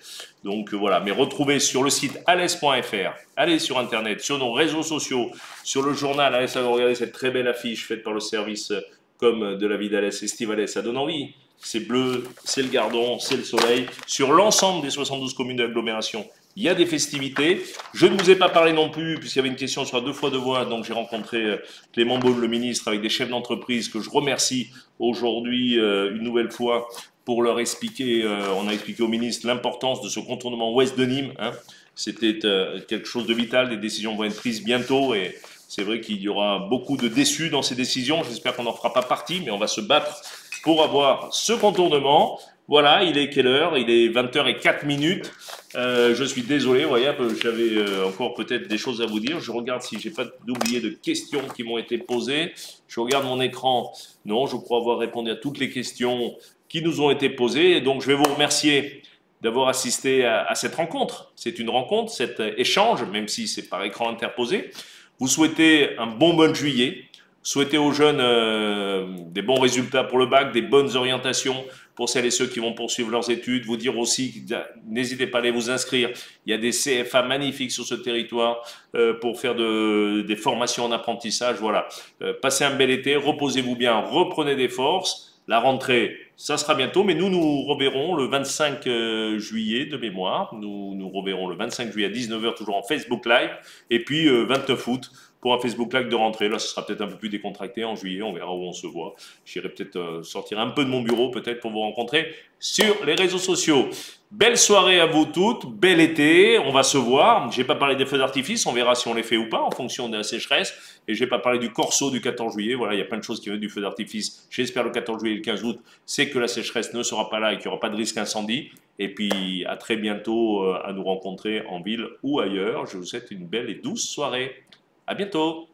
Donc voilà, mais retrouvez sur le site alès.fr, allez sur Internet, sur nos réseaux sociaux, sur le journal Alès, regardez cette très belle affiche faite par le service comme de la vie d'Alès, Estive Alès, ça donne envie. C'est bleu, c'est le Gardon, c'est le soleil. Sur l'ensemble des 72 communes de l'agglomération, il y a des festivités. Je ne vous ai pas parlé non plus, puisqu'il y avait une question sur 2 fois 2 voix. Donc j'ai rencontré Clément Beaune, le ministre, avec des chefs d'entreprise que je remercie aujourd'hui une nouvelle fois pour leur expliquer. On a expliqué au ministre l'importance de ce contournement ouest de Nîmes. Hein. C'était quelque chose de vital. Des décisions vont être prises bientôt et c'est vrai qu'il y aura beaucoup de déçus dans ces décisions. J'espère qu'on n'en fera pas partie, mais on va se battre pour avoir ce contournement. Voilà, il est quelle heure? Il est 20h04. Je suis désolé, voyez, j'avais encore peut-être des choses à vous dire. Je regarde si j'ai pas oublié de questions qui m'ont été posées. Je regarde mon écran. Non, je crois avoir répondu à toutes les questions qui nous ont été posées. Et donc, je vais vous remercier d'avoir assisté à cette rencontre. C'est une rencontre, cet échange, même si c'est par écran interposé. Vous souhaitez un bon mois de juillet. Souhaitez aux jeunes des bons résultats pour le bac, des bonnes orientations pour celles et ceux qui vont poursuivre leurs études. Vous dire aussi, n'hésitez pas à aller vous inscrire. Il y a des CFA magnifiques sur ce territoire pour faire des formations en apprentissage. Voilà. Passez un bel été, reposez-vous bien, reprenez des forces. La rentrée, ça sera bientôt, mais nous reverrons le 25 juillet de mémoire. Nous reverrons le 25 juillet à 19h, toujours en Facebook Live. Et puis 29 août pour un Facebook Live de rentrée. Là, ce sera peut-être un peu plus décontracté en juillet. On verra où on se voit. J'irai peut-être sortir un peu de mon bureau, peut-être pour vous rencontrer sur les réseaux sociaux. Belle soirée à vous toutes, bel été, on va se voir. J'ai pas parlé des feux d'artifice, on verra si on les fait ou pas en fonction de la sécheresse. Et j'ai pas parlé du corso du 14 juillet. Voilà, il y a plein de choses qui viennent du feu d'artifice. J'espère le 14 juillet et le 15 août, c'est que la sécheresse ne sera pas là et qu'il n'y aura pas de risque incendie. Et puis à très bientôt à nous rencontrer en ville ou ailleurs. Je vous souhaite une belle et douce soirée. À bientôt.